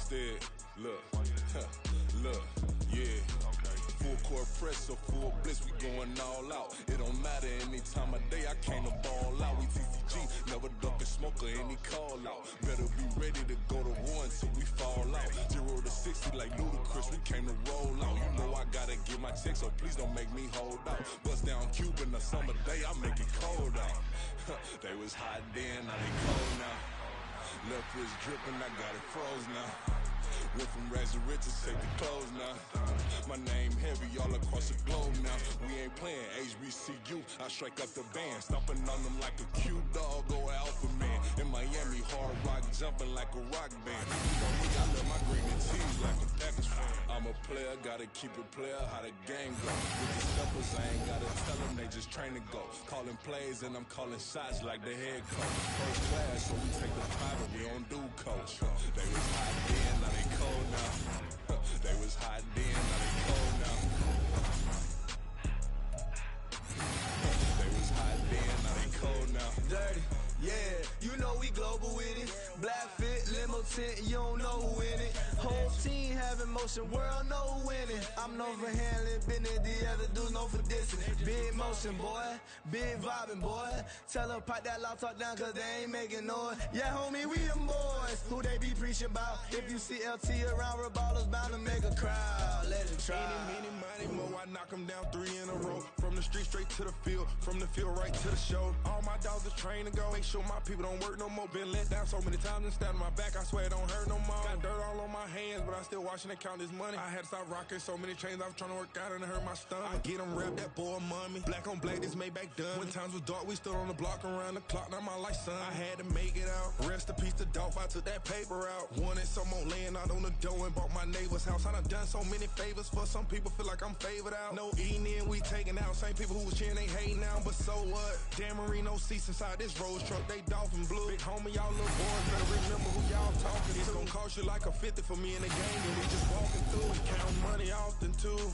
instead. Look, look, yeah. Full court press or full blitz, we going all out. It don't matter any time of day, I came to ball out. We TCG, never duck a smoker, any call out. Better be ready to go to war until we fall out. 0 to 60 like Ludacris, we came to roll out. You know I gotta get my check, so please don't make me hold out. Bust down Cuban a summer day, I make it cold out. They was hot then, now they cold now. Left wrist dripping, I got it froze now. Went from rags to riches, take the clothes now. My name heavy all across the globe now. We ain't playing HBCU, I strike up the band. Stomping on them like a cute dog or alpha man. In Miami, hard rock jumping like a rock band. You know me, I love my green and tees like a Packers fan. I'm a player, gotta keep it player, how the game go. With the steppers, I ain't gotta tell them, they just train to go. Calling plays and I'm calling shots like the head coach. First class, so we take the private, we don't do coach. They was hot then, now they cold now. They was hot then, now they cold now. They was hot then, now they cold now. Dirty, yeah, you know we global with it. Black fit, limo tint, you don't know who in it. Whole team having motion, world know who winning. I'm known for handling business, the other dudes known for dissing. Big motion, boy, big vibing, boy. Tell her pop that loud talk down, cause they ain't making noise. Yeah, homie, we them boys, who they be preaching about. If you see LT around, Reballers bound to make a crowd. Let it try. Any, money, mo, I knock them down 3 in a row. From the street straight to the field, from the field right to the show. All my dogs are trained to go. Make sure my people don't work no more. Been let down so many times and stabbed on my back, I swear it don't hurt no more. Got dirt all on my hands, but I still watching and count this money. I had to stop rocking so many chains, I was trying to work out and it hurt my stomach. I get them rap, that boy mommy. Black on black, this Maybach done. When times was dark, we stood on the block around the clock, now my life son. I had to make it out. Rest in peace to Dolph, I took that paper out. Wanted some more laying out on the dough and bought my neighbor's house. I done done so many favors for some people, feel like I'm favored out. No eating in, we taking out. Same people who was cheering, they hating now, but so what? Dan Marino seats inside this Rose truck, they dolphin blue. Big homie, y'all little boys better remember who y'all talking to. It's gonna cost you like a 50 for me in the game, and we just walking through. We count money often too.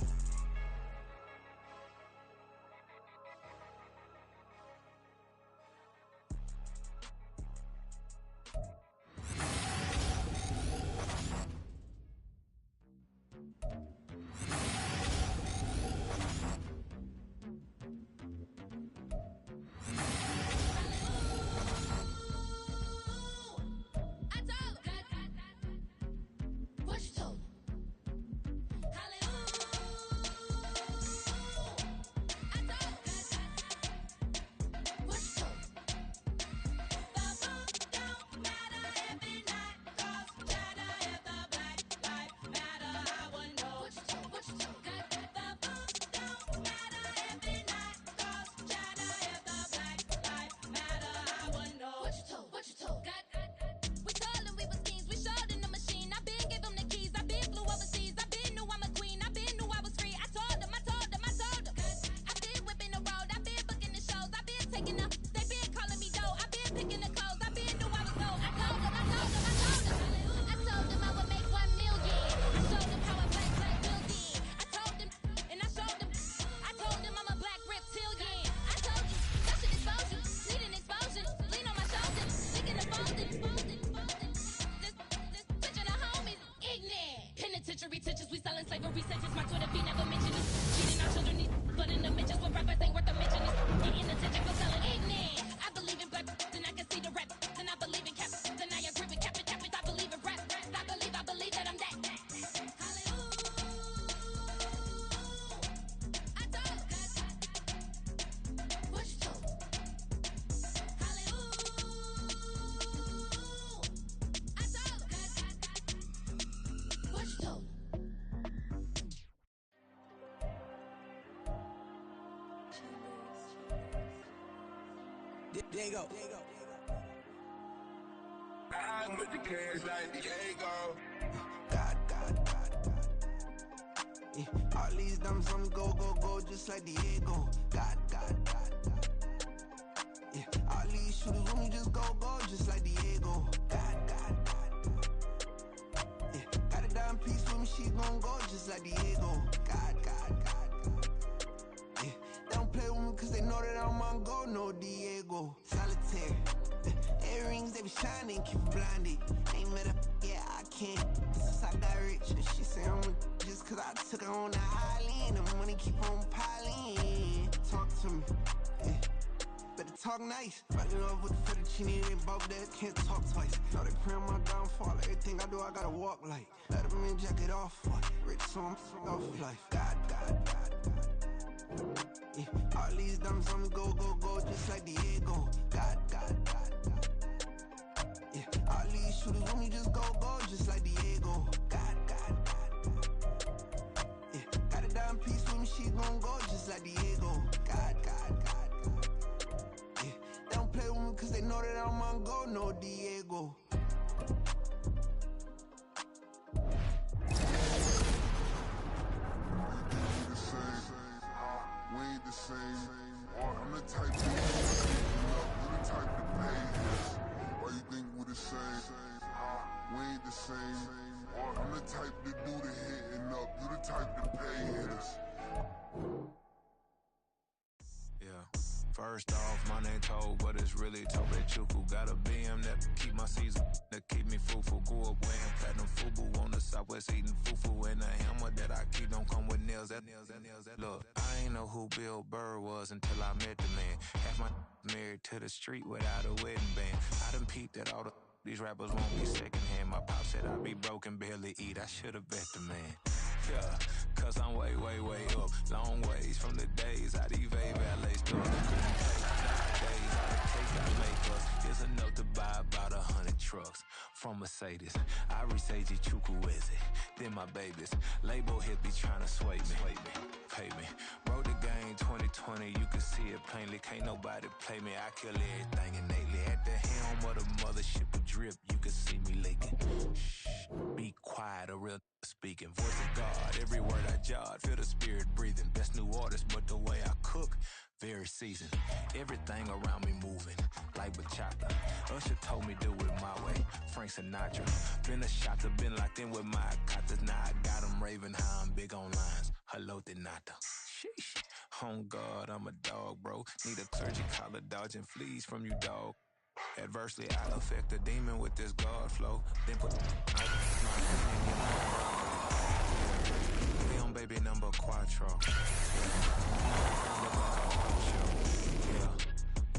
Diego. I'm with the cash like Diego. God. Yeah, all these diamonds on me go, just like Diego. God. Yeah, all these shooters on me just go, just like Diego. God. Yeah, got a dime piece with me, she gon' go just like Diego. God. Yeah, they don't play with me cause they know that I'm on go, no Diego. Solitaire, earrings they be shining, keep blinded. Ain't met up, yeah I can't. I took her on the island, the money keep on piling. Talk to me, yeah. Better talk nice. Fell in love with the fettuccine and both days can't talk twice. Now they pray on my downfall. Everything I do, I gotta walk like. Let them in, jack it off. What? Rich, so I'm off life. God. Yeah. All these diamonds on me go, just like Diego. God. Yeah. All these shooters on me just go, just like Diego. God. Yeah. Got a dime piece with me, she gon' go just like Diego. God. Yeah. They don't play with me cause they know that I'm on go, no Diego. We ain't the same. I'm the type to you the type to pay this. Why you think we the same? We ain't the same. I'm the type to do the hitting up. You the type to pay hitters. Yeah. First off, my name Toad, but it's really Tobe Chuku. Got a BM that keep my season, that keep me fufu. Grew up wearing platinum fubu on the southwest eating fufu. And the hammer that I keep don't come with nails. Look, I ain't know who Bill Burr was until I met the man. Half my married to the street without a wedding band. I done peeped at all these rappers won't be secondhand. My pop said I'd be broke and barely eat. I should've bet the man. Yeah, cause I'm way up. Long ways from the days I evade valet stores. Nowadays, all the cake I make us is enough to buy about 100 trucks. From Mercedes, I resage Chukwueze. Then my babies, label hit be trying to sway me. Pay me. Wrote the game 2020, you can see it plainly. Can't nobody play me, I kill everything innately. At the helm of the mothership with drip, you can see me leaking. Shh, be quiet, a real speaking. Voice of God, every word I jot, feel the spirit breathing. Best new artist, but the way I cook, very seasoned. Everything around me moving, like bachata. Usher told me do it my way, Frank Sinatra. Been a shotter, been locked in with my katas. Now I got them raving how I'm big on lines. Hello, Denata. Sheesh. On God, I'm a dog, bro. Need a clergy collar, dodging fleas from you, dog. Adversely, I affect the demon with this God flow. Then put my Leon baby number quattro. Yeah.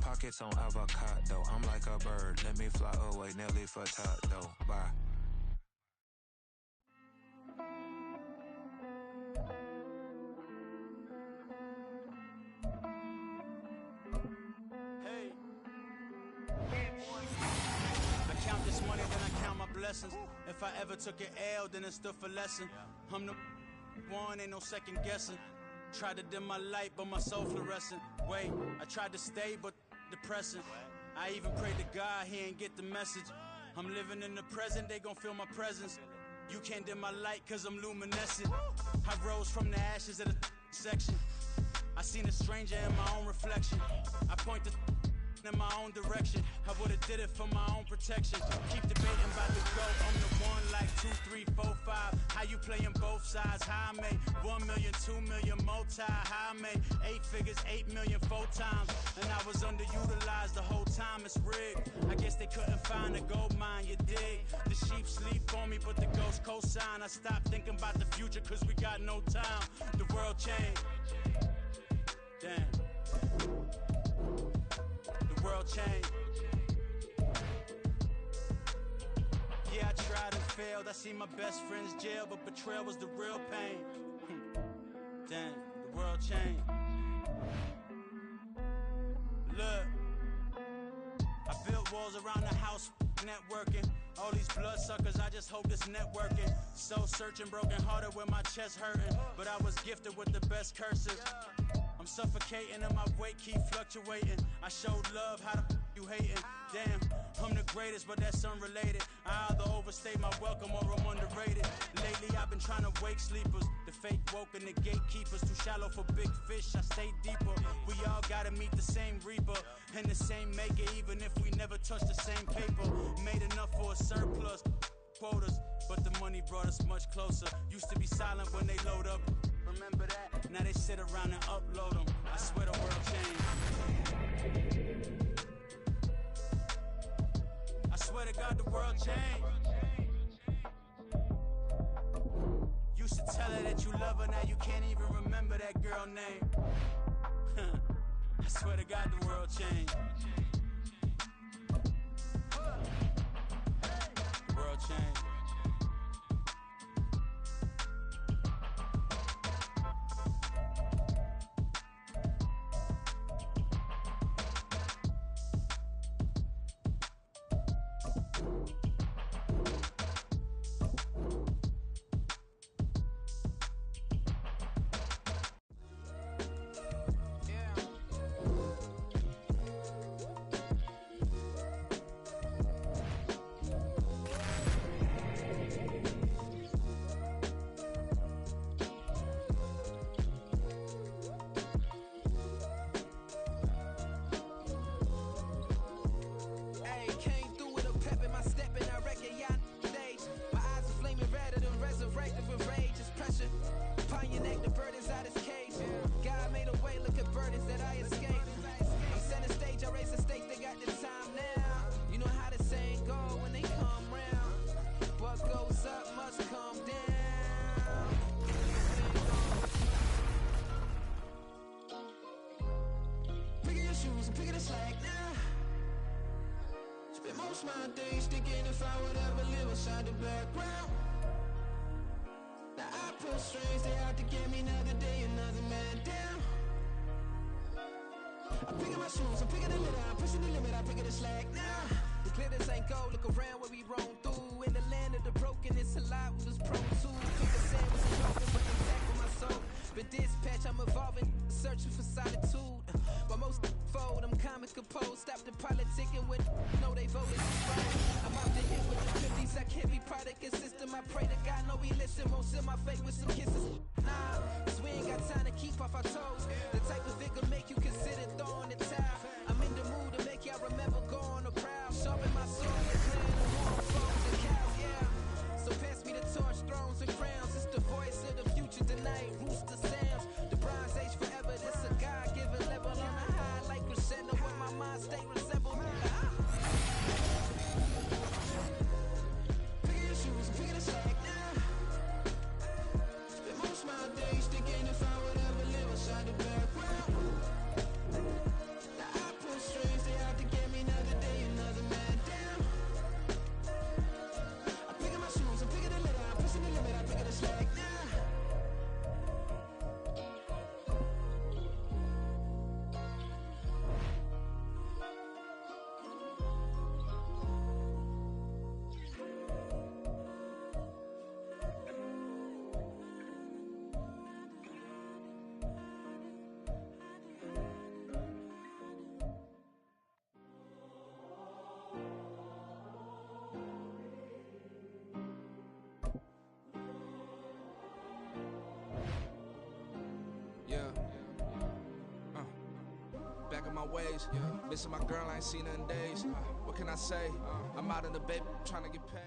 Pockets on avocado. I'm like a bird. Let me fly away. Nelly Furtado. Bye. I count this money, then I count my blessings. If I ever took an L, then it stood for lesson. I'm the one, ain't no second guessing. Tried to dim my light, but my soul fluorescent. Wait, I tried to stay, but depressing. I even prayed to God, he ain't get the message. I'm living in the present, they gon' feel my presence. You can't dim my light, cause I'm luminescent. I rose from the ashes of the section. I seen a stranger in my own reflection. I point the in my own direction. I would've did it for my own protection. Keep debating about the GOAT. I'm the one like 2, 3, 4, 5. How you playing both sides? How I made 1 million, 2 million, multi. How I made 8 figures, 8 million, 4 times. And I was underutilized the whole time. It's rigged. I guess they couldn't find a gold mine, you dig? The sheep sleep on me, but the ghost cosign. I stopped thinking about the future, cause we got no time. The world changed. Damn. The world changed. Yeah, I tried and failed. I seen my best friends jail, but betrayal was the real pain. Damn, the world changed. Look, I built walls around the house, networking. All these bloodsuckers, I just hope this networking. Soul searching, broken hearted with my chest hurting. But I was gifted with the best curses. I'm suffocating and my weight keep fluctuating. I showed love, how the you hating? Damn, I'm the greatest, but that's unrelated. I either overstay my welcome or I'm underrated. Lately I've been trying to wake sleepers. The fake woke and the gatekeepers. Too shallow for big fish, I stay deeper. We all gotta meet the same reaper and the same maker, even if we never touch the same paper. Made enough for a surplus quotas, but the money brought us much closer. Used to be silent when they load up. Remember that? Now they sit around and upload them. I swear the world changed. I swear to God the world changed. Used to Tell her that you love her, now you can't even remember that girl name. I swear to God the world changed. The world changed. Most my days thinking if I would ever live inside the background. Now I pull strings, they out to get me another day, another man down. I'm picking my shoes, I'm picking the litter, I'm pushing the limit, I'm picking the slack now. The glitters ain't gold, look around where we roam through. In the land of the broken, it's a lot we was prone to. Cook a sandwich and open, but I'm back for my soul. But dispatch, I'm evolving, searching for solitude. But most fold, I'm comic composed. Stop the politicking when no they voted right. I'm out to hit with the 50s, I can't be product and system. I pray to God, no he listen, won't send my fate with some kisses. Nah, cause we ain't got time to keep off our toes. The type of vigor make you consider throwing the towel. I'm in the mood to make y'all remember going the crowd. Sharpen my sword and playing the war on foes and cows, yeah. So pass me the torch, thrones and crowns. It's the voice of the future tonight, rooster sounds. The Bronze Age forever, this a God-given level on a high like crescendo when my mind state resemble. Picking your shoes and picking the slack now. Spend most of my days thinking if I would ever live inside the background. Now I pull strings, they out to get me another day, another man down. I'm picking my shoes, I'm picking the litter, I'm pushing the limit, I'm picking the slack now. Back in my ways, missing my girl, I ain't seen her in days. What can I say? I'm out in the baby, trying to get paid.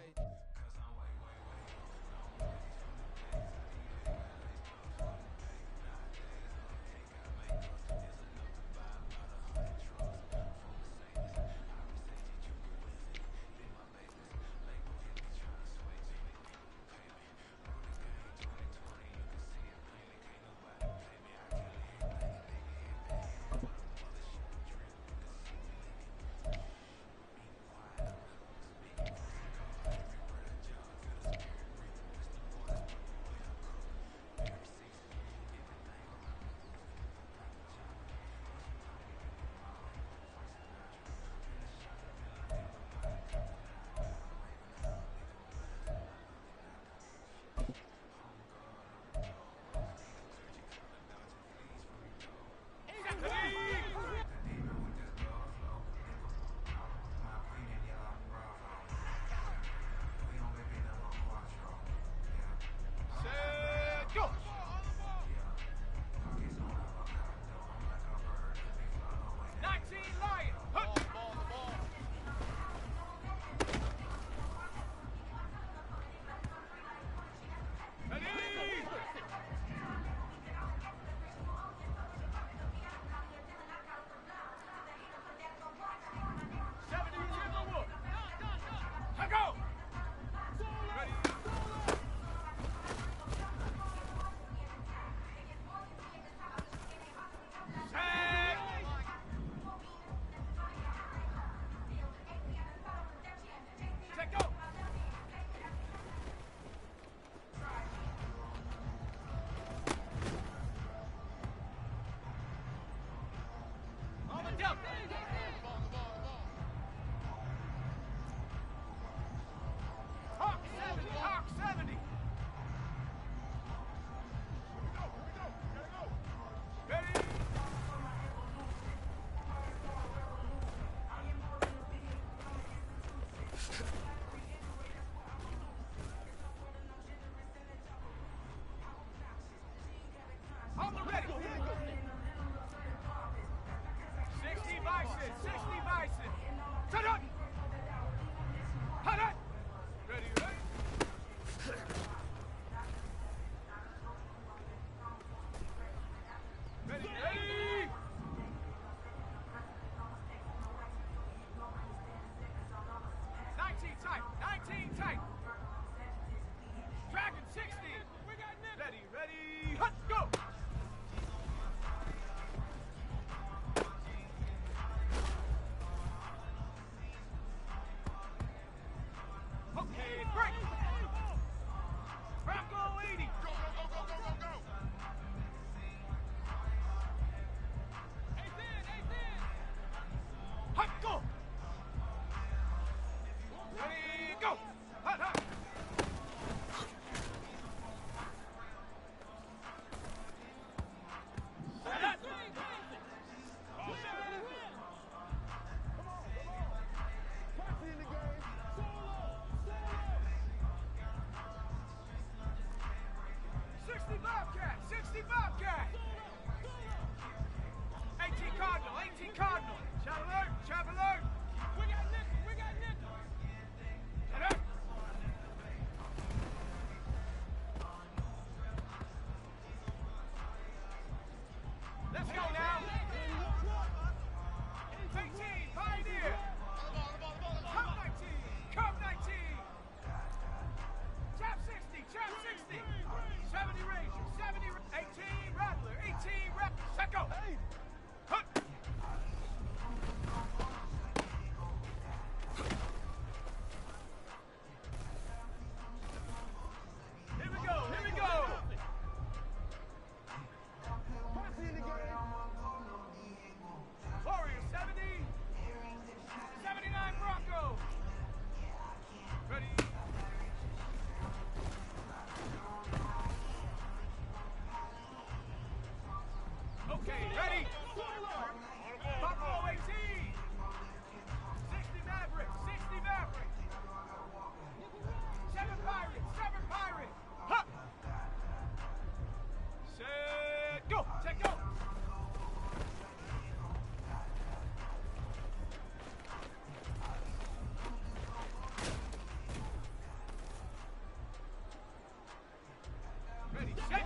Ready, set.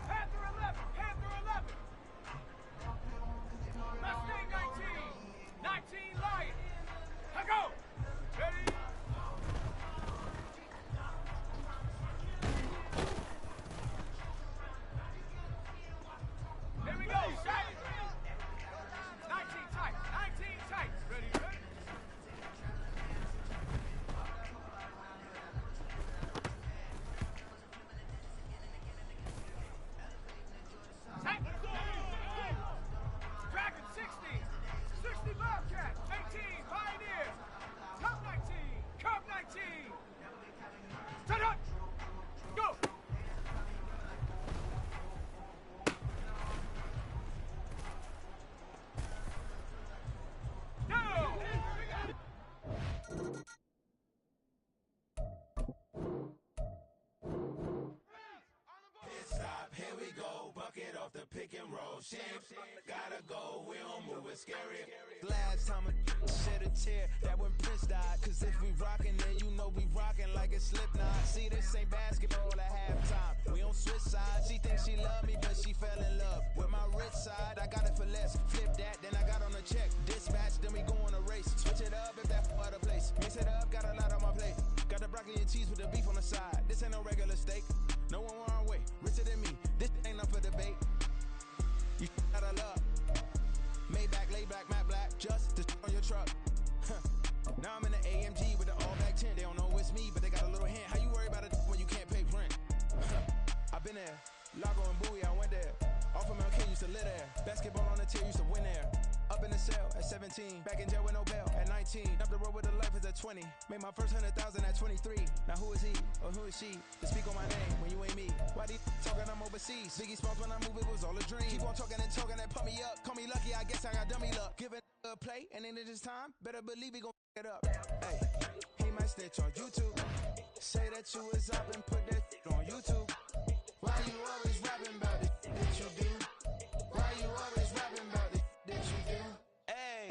Panther 11, Panther 11. Mustang 19, 19 Lion. I go. Ready. Here we go, set. 19 tight, 19 tight. Ready, ready. Dragon 60, 60 Bobcat, 18 Pioneers, Cub 19, Cub 19. Stand up, go. No. Stop, here we go, bucket off the pick and roll. Shit, gotta go, we don't move it scary. Last time a shed a tear, that when Prince died. Cause if we rockin', then you know we rockin' like it's Slipknot. See, this ain't basketball at halftime. We on switch sides. She thinks she love me, but she fell in love with my rich side. I got it for less. Flip that, then I got on a check. Dispatch, then we go on a race. Switch it up if that other place. Mix it up, got a lot on my plate. Got the broccoli and cheese with the beef on the side. This ain't no regular steak. No one wrong way, richer than me. This ain't up for debate. You gotta love. Maybach, laid back, matte black, just to on your truck. Now I'm in the AMG with the all black tint. They don't know it's me, but they got a little hint. How you worry about it when you can't pay rent? I've been there. Lago and Bowie, I went there. Off of Mount King, used to live there. Basketball on the tier, used to win there. Up in the cell at 17. Back in jail with no bail at 19. Up the road with a life is at 20. Made my first 100,000 at 23. Now who is he or who is she to speak on my name when you ain't me? Why these talking I'm overseas? Biggie Smalls when I move it was all a dream. Keep on talking and pump me up. Call me lucky, I guess I got dummy luck. Give it a play and then it is time. Better believe he gon' it up. Hey, he might snitch on YouTube. Say that you was up and put that on YouTube. Why you always rapping about it that you do? Why you always rapping about it that you do? Hey,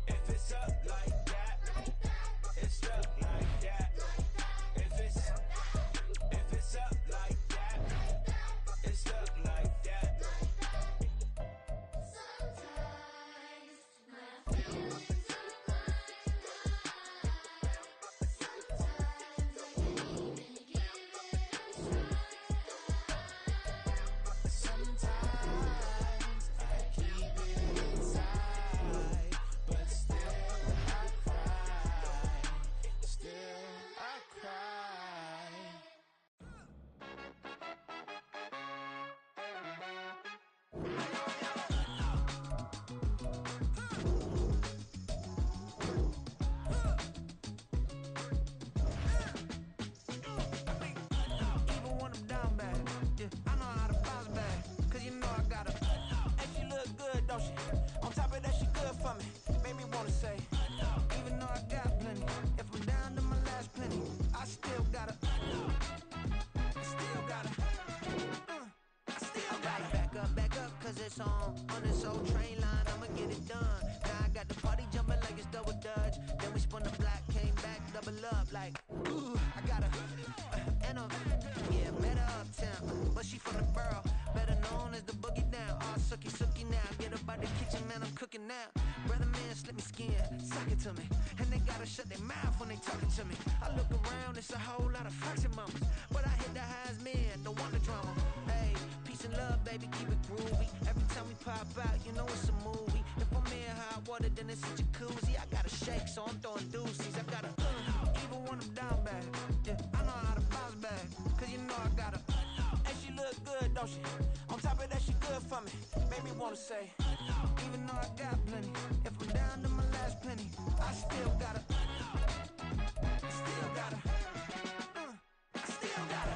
if it's up like that, it's stuck like that. If it's up like that, it's stuck like that. On this old train line, I'ma get it done. Now I got the party jumping like it's double dutch. Then we spun the block, came back, double up like, ooh, I got a, and a, yeah, met her uptown, but she from the borough, better known as the boogie down. All sucky now, get up out the kitchen, man, I'm cooking now. Brother man, slip me skin, suck it to me, and they gotta shut their mouth when they talking to me. I look around, it's a whole lot of foxy mamas, but I hit the highs man, don't want the drama. Hey, peace and love, baby, keep it groovy. Every time we pop out, you know it's a movie. If I'm in hot water, then it's a jacuzzi. I gotta shake, so I'm throwing deuces. I gotta, even when I'm down bad. Yeah, I know how to bounce back, cause you know I gotta. And she look good, don't she? On top of that, she good for me. Made me wanna say, even though I got plenty, if I'm down to my last penny, I still gotta. Still gotta. Still gotta.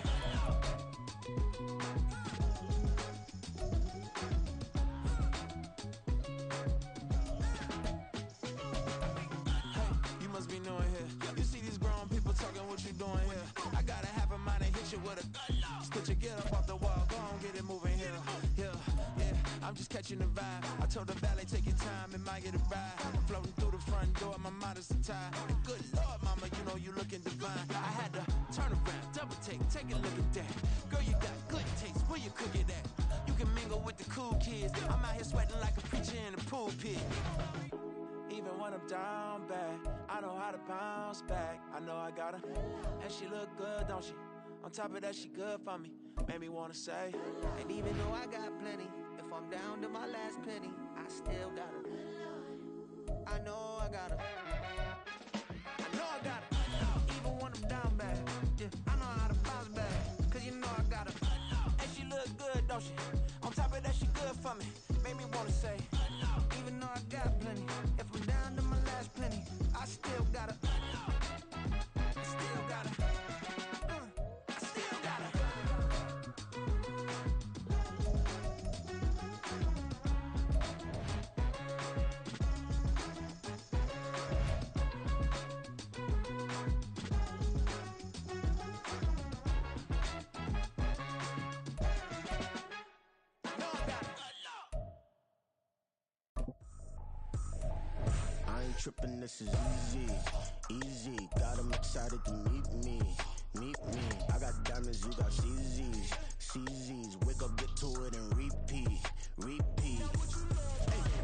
Be knowing here. You see these grown people talking, what you doing here? I gotta have a mind and hit you with a split your get up off the wall, go on, get it moving here. Yeah, I'm just catching the vibe. I told the valet, take your time, it might get a ride. I'm floating through the front door, my mind is tied. And good Lord, mama, you know you looking divine. I had to turn around, double take it is. I'm out here sweating like a preacher in the pulpit. Even when I'm down bad, I know how to bounce back. I know I got her, and she look good, don't she? On top of that, she good for me. Made me wanna say, and even though I got plenty, if I'm down to my last penny, I still got her. I know I got her. I know I got her. Even when I'm down bad, yeah, I know how to bounce back. Cause you know I got her. and she look good, don't she? On top of that, she good for me. Made me wanna say, even though I got plenty, if I'm down to my last penny, I still got her. I still got her. I still got her. I ain't tripping, this is easy, easy. Got 'em excited to meet me. I got diamonds, you got CZs, CZs. Wake up, get to it and repeat. Hey,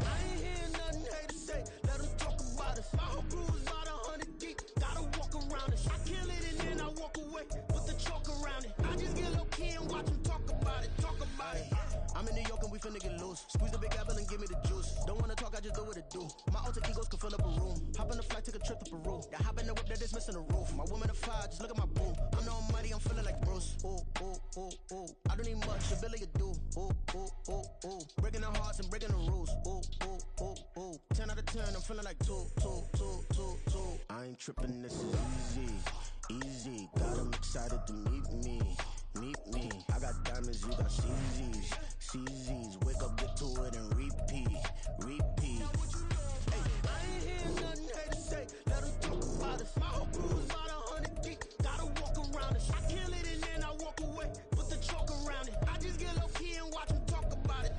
I ain't hear nothing haters say. Let 'em talk about us. My whole crew is about 100 deep. Gotta walk around it. I kill it and then I walk away. Put the chalk around it. I just get low key and watch 'em talk about it. I'm in New York and we finna get loose. Squeeze the big apple and give me the juice. Don't wanna talk, I just do what it do. My alter egos can fill up a room. Hop on the flight, take a trip to Peru. The hop in the whip that is missing the roof. My woman a fire, just look at my boo. I'm the almighty, I'm feeling like Bruce. Ooh. I don't need much, ability to do. Ooh. Breaking the hearts and breaking the rules. Ooh. 10 out of 10, I'm feeling like two. I ain't tripping, this is easy. Got 'em excited to meet me. I got diamonds, you got CZs. Wake up, get to it and repeat. Hey, I ain't hear nothing haters say. Let 'em talk about us. My whole crew is about 100 deep. Gotta walk around it. I kill it and then I walk away. Put the chalk around it. I just get low key and watch 'em talk about it.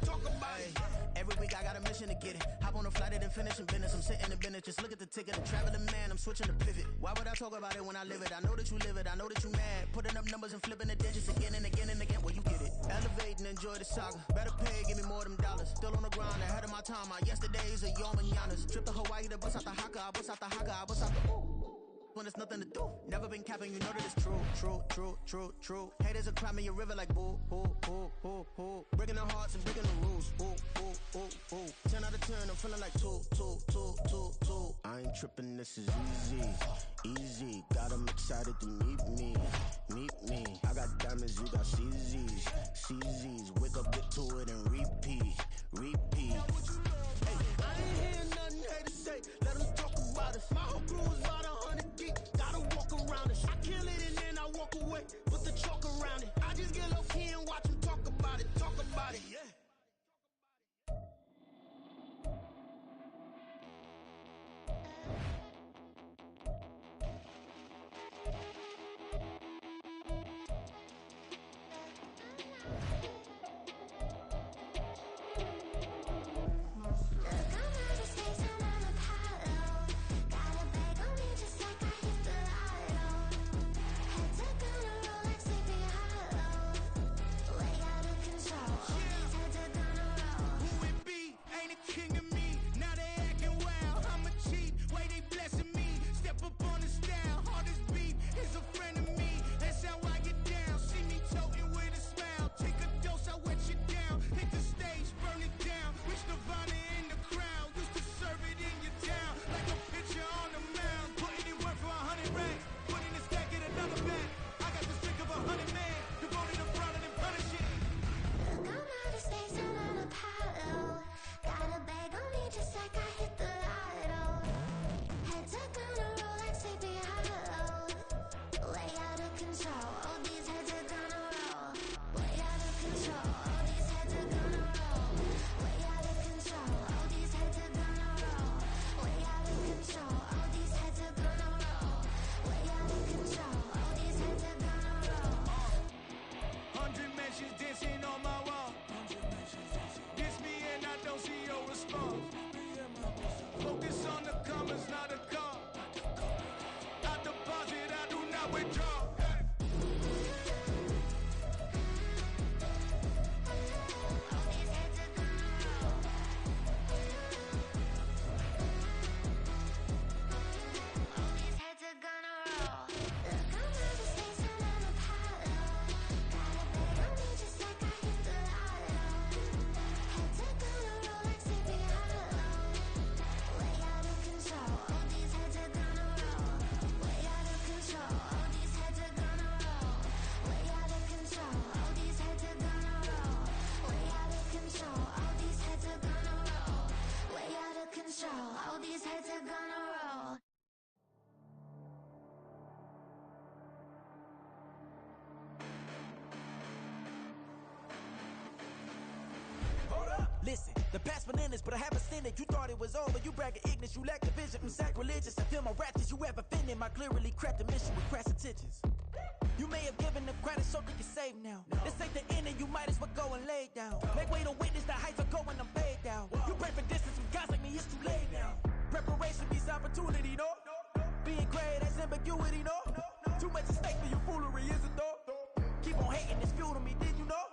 Every week I got a mission to get it. Hop on a flight and then finish in business. I'm sitting in business, just look at the ticket. I'm traveling man, I'm switching to pivot. Why would I talk about it when I live it? I know that you live it, I know that you mad. Putting up numbers and flipping the digits again and again and again. Well, you get it. Elevate and enjoy the saga. Better pay, give me more than dollars. Still on the grind, ahead of my time. My yesterdays are your mananas. Trip to Hawaii to bust out the haka. I bust out the haka. I bust out the when there's nothing to do. Never been capping, you know that it's true. Haters are climbing your river like boo. Breaking the hearts and breaking the rules. Ooh. 10 out of 10, I'm feeling like two. I ain't tripping, this is easy. Got 'em excited to meet me. I got diamonds, you got CZs. Wake up, get to it and repeat. Hey, I ain't hear nothing haters say. Let 'em talk about us. My whole crew is about 100 deep. Gotta walk around it. I kill it and then I walk away. Put the chalk around it. I just get low key and watch 'em talk about it. Yeah. The past bananas, but I haven't seen it. You thought it was over, you bragging ignorance, you lack the vision. I'm sacrilegious, I feel my wrath as you ever offended. My clearly crafted mission with crass intentions. You may have given them credit so they can save now. This ain't the end and you might as well go and lay down. Make way to witness the heights are going, I'm paid down. You pray for distance with guys like me, it's too late now. Preparation means opportunity, no? Being great, that's ambiguity, no? Too much at stake for your foolery, is it though? Keep on hating, it's fuel to me, did you know?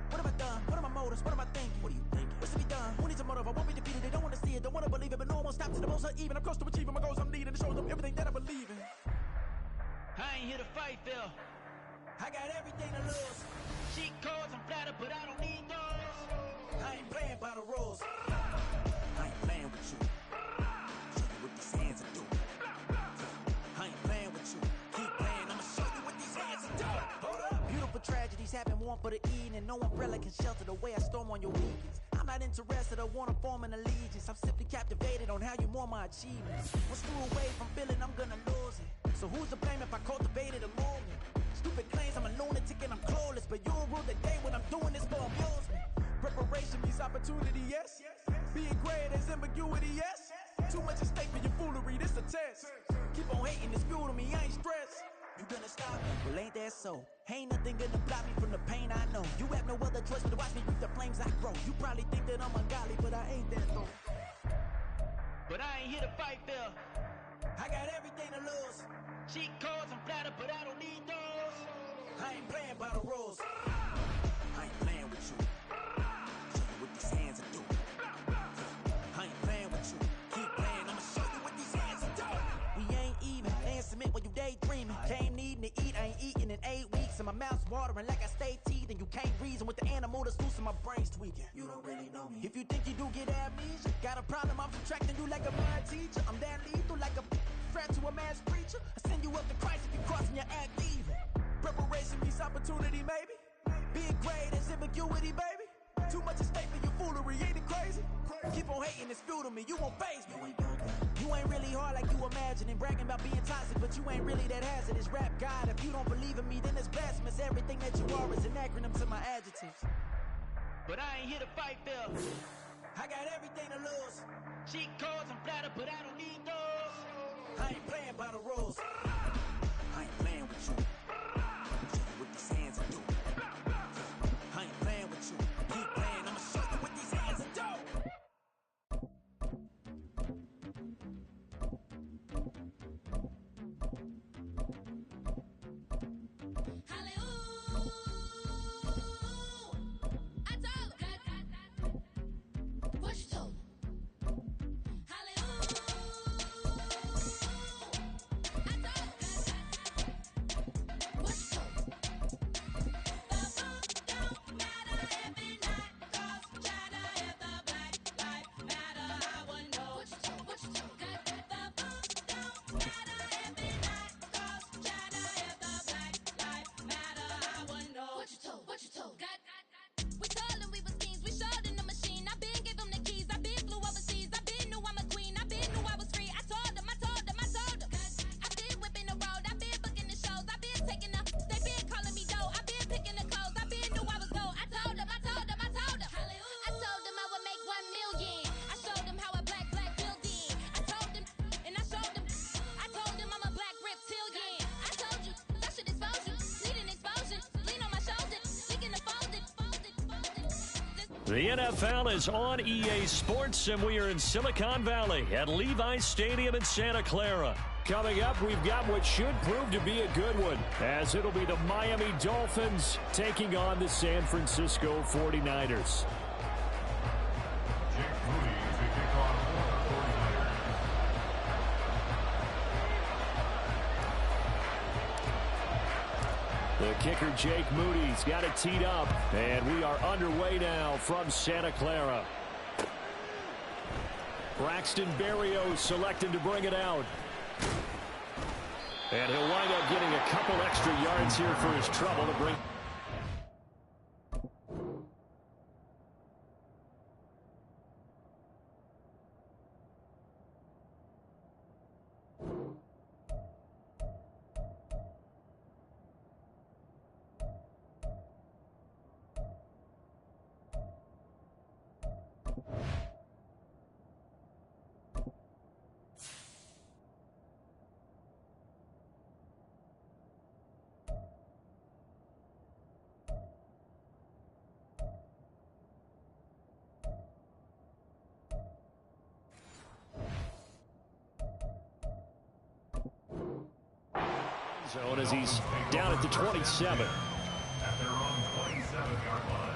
What have I done? What are my motives? What am I thinking? What are you thinking? What's to be done? Who needs a motive? I won't be defeated. They don't want to see it, don't want to believe it, but no one will stop to the most even. I'm close to achieving my goals. I'm needing to show them everything that I believe in. I ain't here to fight, Phil. I got everything to lose. Cheat codes, I'm flattered, but I don't need those. I ain't playing by the rules. I ain't playing with you. Show you what these hands are doing. I ain't playing with you. Keep playing, I'ma show you what these hands are doing. Hold up. Beautiful tragedies happen, one for the eating, and no umbrella can shelter the way I storm on your weekends. I'm not interested, I wanna form an allegiance. I'm simply captivated on how you more my achievements. One screw away from feeling I'm gonna lose it. So who's to blame if I cultivated a movement? Stupid claims I'm a lunatic and I'm clueless, but you'll rule the day when I'm doing this for amusement. Preparation means opportunity, yes. Being great is ambiguity, yes. Too much at stake for your foolery, this a test. Keep on hating, it's fuel to me, I ain't stressed. You gonna stop me? Well, ain't that so? Ain't nothing gonna block me from the pain I know. You have no other choice but to watch me reap the flames I grow. You probably think that I'm ungodly, but I ain't that though. But I ain't here to fight, Phil. I got everything to lose. Cheat codes, I'm flattered, but I don't need those. I ain't playing by the rules. I ain't playing with you. Show you what these hands are doing. I ain't playing with you. Keep playing, I'ma show you what these hands are doing. We ain't even. Laying cement when you daydreaming. Came needing to eat, I ain't eating in 8 weeks. And my mouth's watering like I stay teething. You can't reason with the animal that's loose and my brain's tweaking. You don't really know me. If you think you do get amnesia, got a problem, I'm subtracting you like a math teacher. I'm that lethal like a threat to a mass preacher. I send you up to Christ if you crossing your act evil. Preparation means opportunity, maybe. Being great is ambiguity, baby. Too much at stake for your foolery, ain't it crazy? Keep on hating, it's fuel to me, you won't faze me. You ain't really hard like you imagine and bragging about being toxic, but you ain't really that hazardous. Rap God, if you don't believe in me, then it's blasphemous. Everything that you are is an acronym to my adjectives. But I ain't here to fight, Phil. I got everything to lose. Cheat codes, I'm flattered, but I don't need those. I ain't playing by the rules. I ain't playing with you. Show you what these hands are doing. I ain't playing with you. Keep playing, I'ma show you what these hands are doing. The NFL is on EA Sports, and we are in Silicon Valley at Levi's Stadium in Santa Clara. Coming up, we've got what should prove to be a good one, as it'll be the Miami Dolphins taking on the San Francisco 49ers. The kicker, Jake Moody's got it teed up, and we are underway now from Santa Clara. Braxton Berrios selecting to bring it out. And he'll wind up getting a couple extra yards here for his trouble to bring. zone as he's down at the 27. At their own 27-yard line.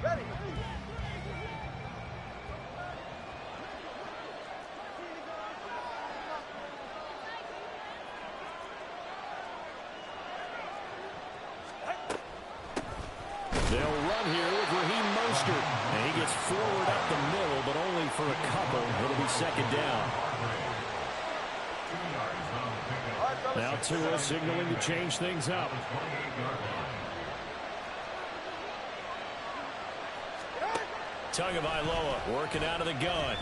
Ready. They'll run here with Raheem Mostert. And he gets forward up the middle, but only for a couple. It'll be second down. Now Tua signaling to change things up. Tagovailoa working out of the gun.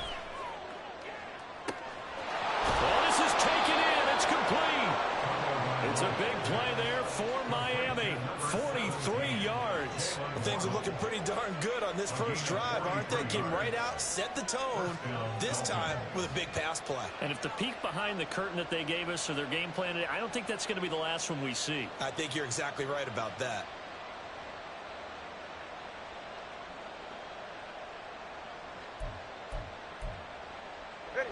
Oh, this is taken in. It's complete. It's a big play there for Miami. 43 yards. Things are looking pretty darn good on this first drive, aren't they? Came right out, set the tone, this time with a big pass play. And if the peek behind the curtain that they gave us or their game plan, I don't think that's going to be the last one we see. I think you're exactly right about that.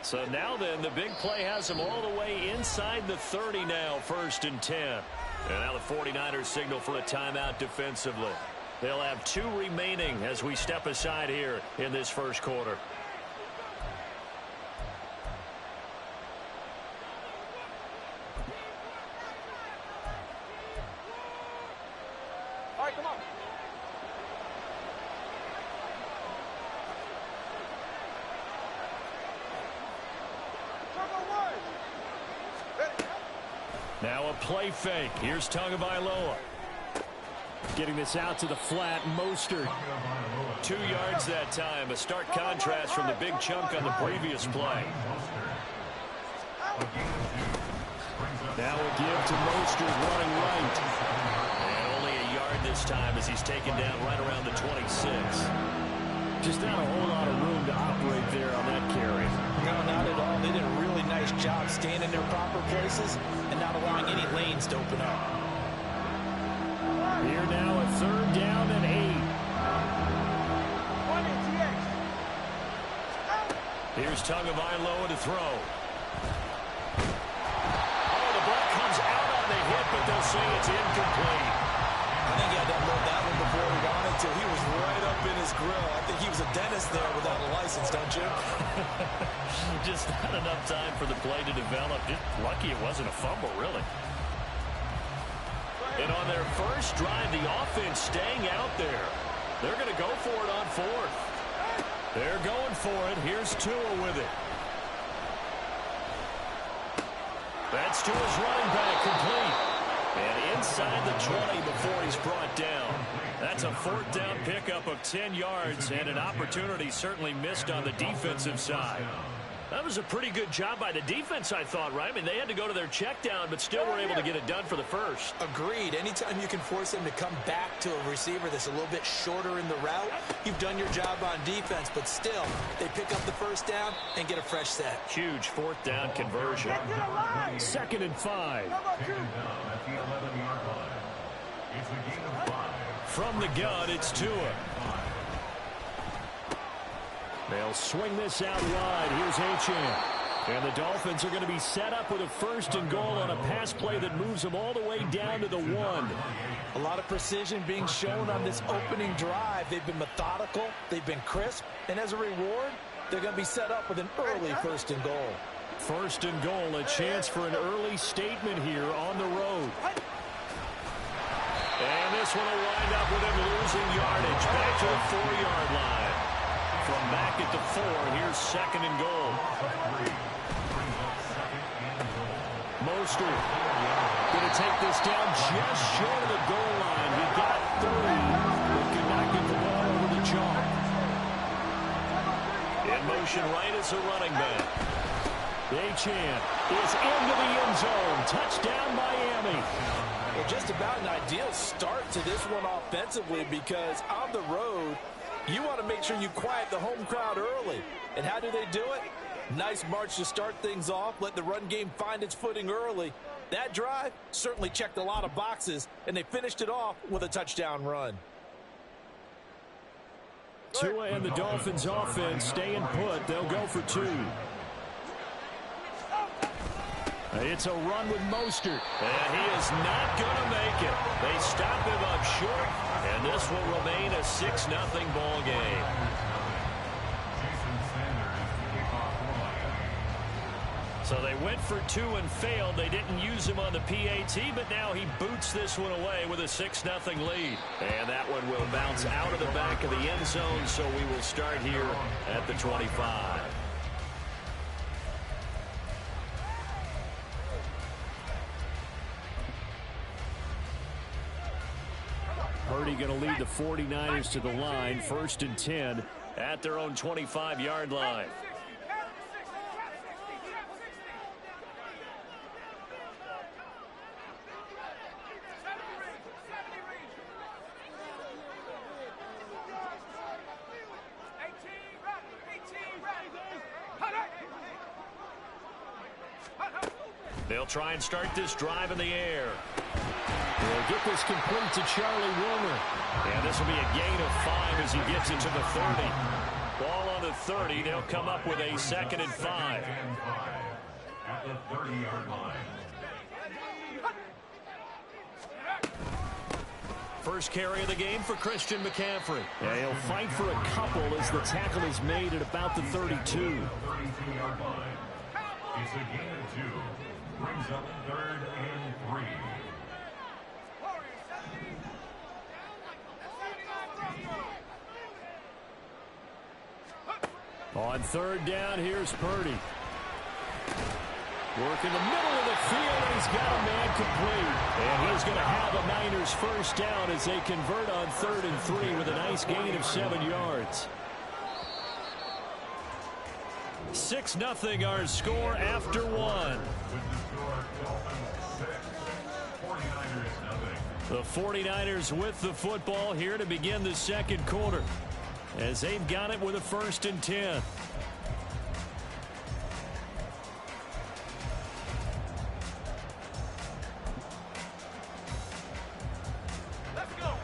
So now then, the big play has them all the way inside the 30 now, 1st and 10. And now the 49ers signal for a timeout defensively. They'll have 2 remaining as we step aside here in this first quarter. All right, come on. Now a play fake. Here's Tagovailoa. Getting this out to the flat. Mostert. 2 yards that time. A stark contrast from the big chunk on the previous play. Now a give to Mostert running right. And only a yard this time as he's taken down right around the 26. Just not a whole lot of room to operate there on that carry. No, not at all. They did a really nice job staying in their proper places and not allowing any lanes to open up. Here now a 3rd down and 8. Here's Tagovailoa to throw. Oh, the ball comes out on the hit, but they'll say it's incomplete. I think he had to unload that one before he wanted to. He was right up in his grill. I think he was a dentist there without a license, don't you? Just not enough time for the play to develop. Just lucky it wasn't a fumble, really. And on their first drive, the offense staying out there. They're going to go for it on 4th. They're going for it. Here's Tua with it. That's Tua's running back, complete. And inside the 20 before he's brought down. That's a 4th down pickup of 10 yards and an opportunity certainly missed on the defensive side. That was a pretty good job by the defense, I thought, right? I mean, they had to go to their check down, but still were able to get it done for the first. Agreed. Anytime you can force them to come back to a receiver that's a little bit shorter in the route, you've done your job on defense, but still, they pick up the first down and get a fresh set. Huge 4th down conversion. 2nd and 5. Second down at the 11-yard line. It's a gain of 5. From the gun, it's Tua. They'll swing this out wide. Here's Achane. And the Dolphins are going to be set up with a 1st and goal on a pass play that moves them all the way down to the 1. A lot of precision being shown on this opening drive. They've been methodical. They've been crisp. And as a reward, they're going to be set up with an early 1st and goal. 1st and goal, a chance for an early statement here on the road. And this one will wind up with him losing yardage back to the 4-yard line. From back at the 4, here's 2nd and goal. Mostert going to take this down just short of the goal line. He got 3, but could not get the ball over the chalk. In motion right as a running back. Achane is into the end zone. Touchdown, Miami. Well, just about an ideal start to this one offensively because on the road, you want to make sure you quiet the home crowd early. And how do they do it? Nice march to start things off. Let the run game find its footing early. That drive certainly checked a lot of boxes, and they finished it off with a touchdown run. Tua and the Dolphins offense staying put. They'll go for 2. It's a run with Mostert, and he is not going to make it. They stop him up short, and this will remain a 6-0 ball game. So they went for 2 and failed. They didn't use him on the PAT, but now he boots this one away with a 6-0 lead. And that one will bounce out of the back of the end zone, so we will start here at the 25. Purdy going to lead the 49ers to the line, 1st and 10 at their own 25-yard line. They'll try and start this drive in the air. They'll get this complete to Charlie Wilmer. And this will be a gain of 5 as he gets it to the 30. Ball on the 30. They'll come up with a 2nd and 5. At the 30-yard line. First carry of the game for Christian McCaffrey. Yeah, he'll fight for a couple as the tackle is made at about the 32. 32-yard line. It's a gain of 2. Brings up 3rd and 3. On 3rd down, here's Purdy. Work in the middle of the field, and he's got a man complete. And he's going to have a Niners first down as they convert on 3rd and 3 with a nice gain of 7 yards. 6-0 our score after 1. The 49ers with the football here to begin the 2nd quarter, as they've got it with a 1st and 10. Let's go.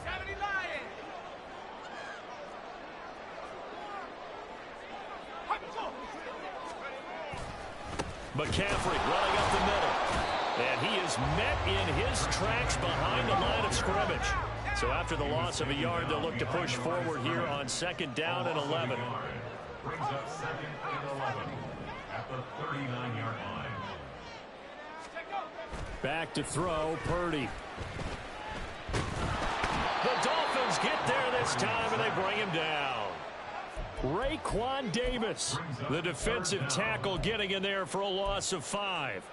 70 Lions. McCaffrey running up the middle. And he is met in his tracks behind the line of scrimmage. So after the loss of a yard, they'll look to push forward here on 2nd down and 11. Brings up 2nd and 11 at the 39-yard line. Back to throw, Purdy. The Dolphins get there this time, and they bring him down. Raekwon Davis, the defensive tackle, getting in there for a loss of 5.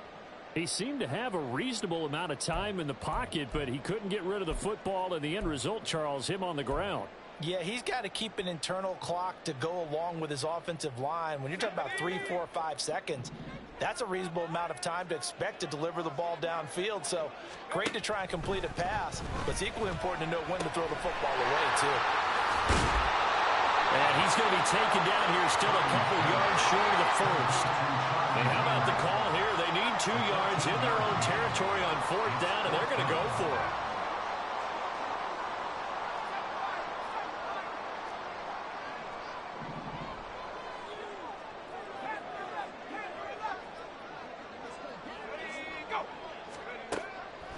He seemed to have a reasonable amount of time in the pocket, but he couldn't get rid of the football, and the end result, Charles, him on the ground. Yeah, he's got to keep an internal clock to go along with his offensive line. When you're talking about 3, 4, 5 seconds, that's a reasonable amount of time to expect to deliver the ball downfield. So great to try and complete a pass, but it's equally important to know when to throw the football away, too. And he's going to be taken down here still a couple yards short of the 1st. And how about the call here? They need 2 yards in their own territory on 4th down, and they're going to go for it.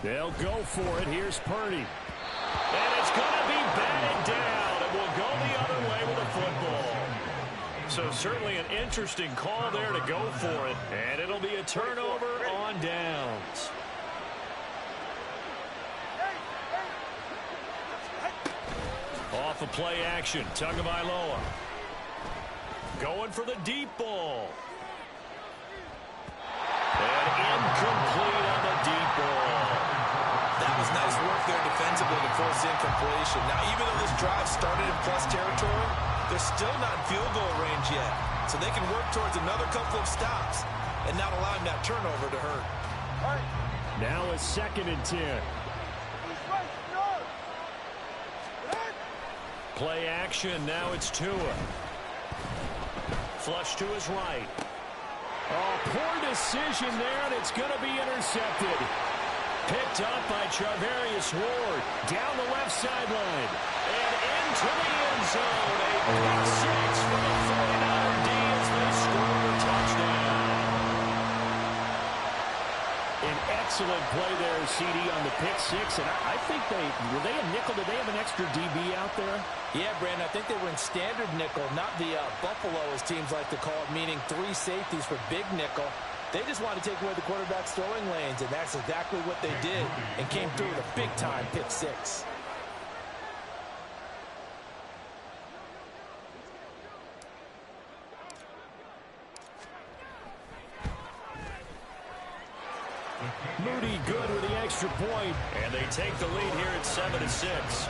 They'll go for it. Here's Purdy. And it's going to be batted down. It will go the other way with a football. So certainly an interesting call there to go for it. And it'll be a turnover on downs. Off of play action, Tagovailoa. Going for the deep ball. And incomplete on the deep ball. That was nice work there defensively to force incompletion. Now, even though this drive started in plus territory, they're still not in field goal range yet. So they can work towards another couple of stops and not allow that turnover to hurt. Now a 2nd and 10. Play action. Now it's Tua. Flush to his right. Oh, poor decision there, and it's going to be intercepted. picked up by Charvarius Ward. Down the left sideline. And into the end zone. A pick six for the 49er D as they score a touchdown. An excellent play there, CD, on the pick six. And I think were they a nickel? Did they have an extra DB out there? Yeah, Brandon, I think they were in standard nickel, not the Buffalo, as teams like to call it, meaning 3 safeties for big nickel. They just wanted to take away the quarterback's throwing lanes, and that's exactly what they did, and came through with a big-time pick six. Moody good with the extra point, and they take the lead here at 7-6.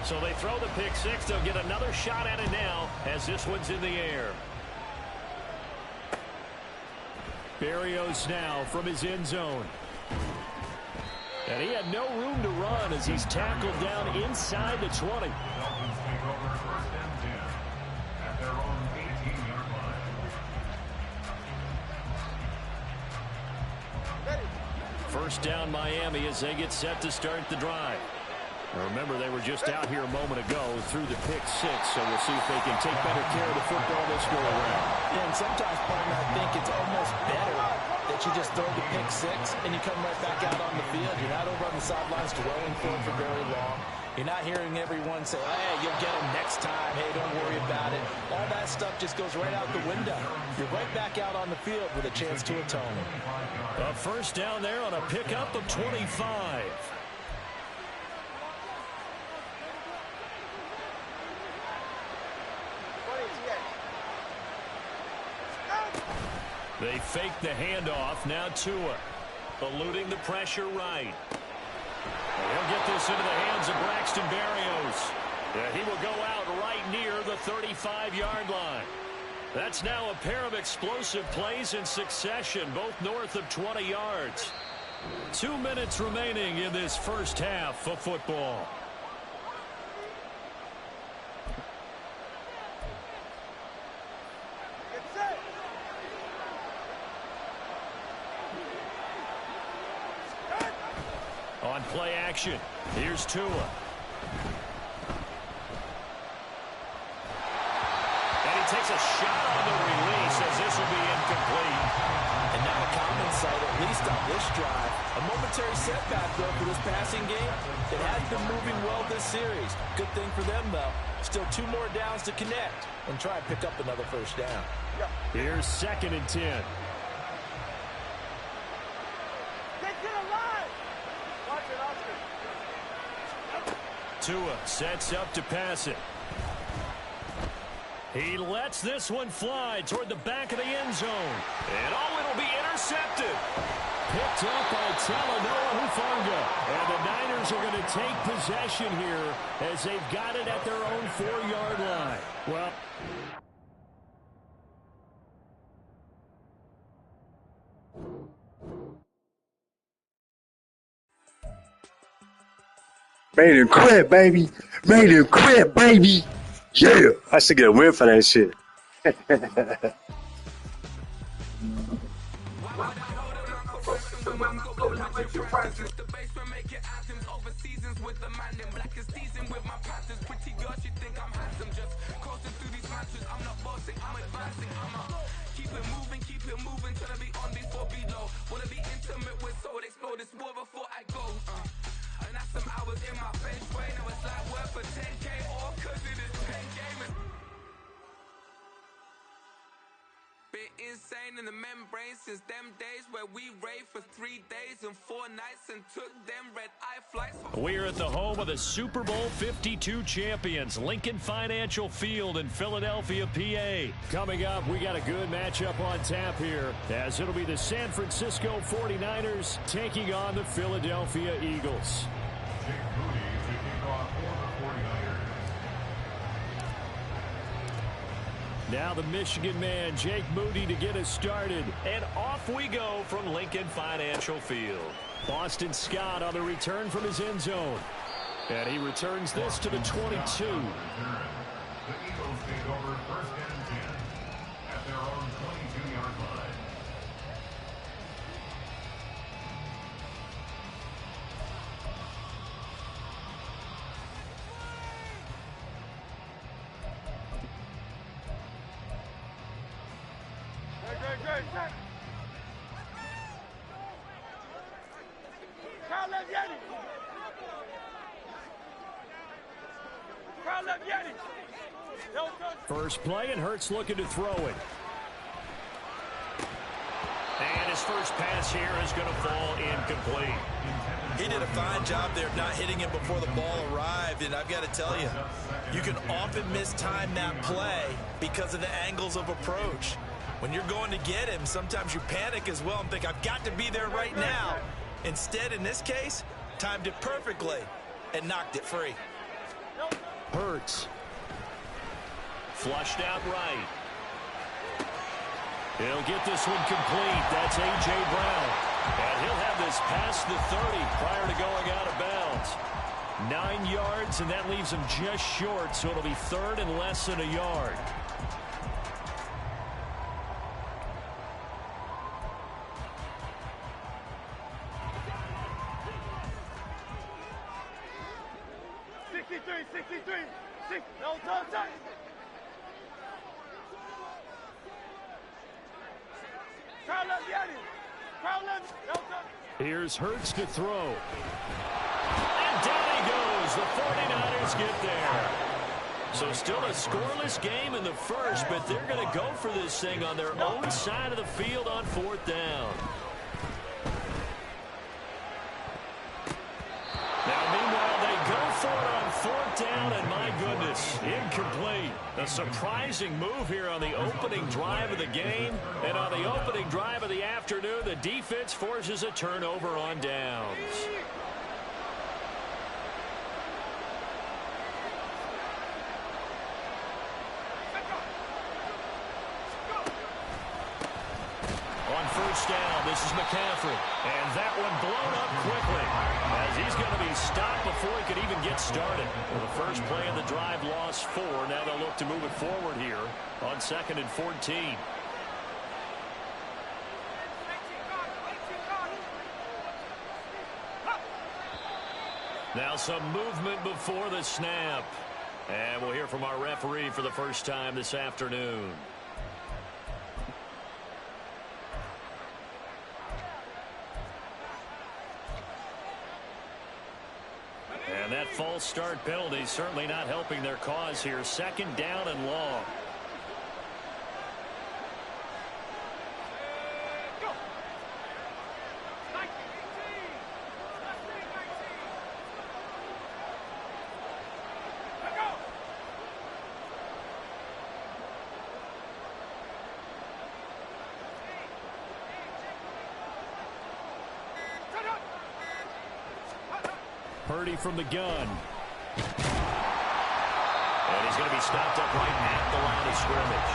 So they throw the pick six. They'll get another shot at it now as this one's in the air. Berrios now from his end zone. And he had no room to run as he's tackled down inside the 20. Dolphins take over first and 10 at their own 18-yard line. First down Miami as they get set to start the drive. Now remember, they were just out here a moment ago through the pick six, so we'll see if they can take better care of the football this go around. Yeah, and sometimes, partner, I think it's almost better that you just throw the pick six and you come right back out on the field. You're not over on the sidelines dwelling for it for very long. You're not hearing everyone say, hey, you'll get them next time. Hey, don't worry about it. All that stuff just goes right out the window. You're right back out on the field with a chance to atone. A first down there on a pickup of 25. They fake the handoff. Now Tua eluding the pressure right. He'll get this into the hands of Braxton Berrios. He will go out right near the 35-yard line. That's now a pair of explosive plays in succession, both north of 20 yards. 2 minutes remaining in this first half of football. On play action, here's Tua. And he takes a shot on the release as this will be incomplete. And now a common sight, at least on this drive. A momentary setback, though, for this passing game. It has been moving well this series. Good thing for them, though. Still 2 more downs to connect and try and pick up another first down. Here's 2nd and 10. Tua sets up to pass it. He lets this one fly toward the back of the end zone. And it'll be intercepted. Picked up by Talanoa Hufanga. And the Niners are going to take possession here as they've got it at their own 4-yard line. Well, made him quit, baby. Made him quit, baby. Yeah. I should get a win for that shit. Some hours in my bench way, now it's like work for 10K off, cause it is 10 gamers. Been insane in the membrane since them days where we raved for 3 days and 4 nights and took them red-eye flights. We're at the home of the Super Bowl 52 champions, Lincoln Financial Field in Philadelphia, PA. Coming up, we got a good matchup on tap here, as it'll be the San Francisco 49ers taking on the Philadelphia Eagles. Now the Michigan man, Jake Moody, to get us started. And off we go from Lincoln Financial Field. Boston Scott on the return from his end zone. And he returns this to the 22. Crowd left Yeti. Crowd left Yeti. First play, and Hurts looking to throw it. And his first pass here is going to fall incomplete. He did a fine job there of not hitting him before the ball arrived, and I've got to tell you, you can often mistime that play because of the angles of approach. When you're going to get him, sometimes you panic as well and think, I've got to be there right now. Instead, in this case, timed it perfectly and knocked it free. Hurts. Flushed out right. He'll get this one complete. That's A.J. Brown. And he'll have this past the 30 prior to going out of bounds. 9 yards, and that leaves him just short, so it'll be third and less than a yard. No touch. Crowd left Yeti. Crowd left. No touch. Here's Hurts to throw. And down he goes. The 49ers get there. So still a scoreless game in the first, but they're going to go for this thing on their own side of the field on fourth down. Now, meanwhile, they go for it on fourth down, and my goodness, incomplete. A surprising move here on the opening drive of the game, and on the opening drive of the afternoon, the defense forces a turnover on downs. On first down, this is McCaffrey. And that one blown up quickly as he's going to be stopped before he could even get started. Well, the first play of the drive lost 4. Now they'll look to move it forward here on 2nd and 14. Now some movement before the snap. And we'll hear from our referee for the first time this afternoon. And that false start penalty certainly not helping their cause here. 2nd down and long. Purdy from the gun. And he's going to be stopped up right at the line of scrimmage.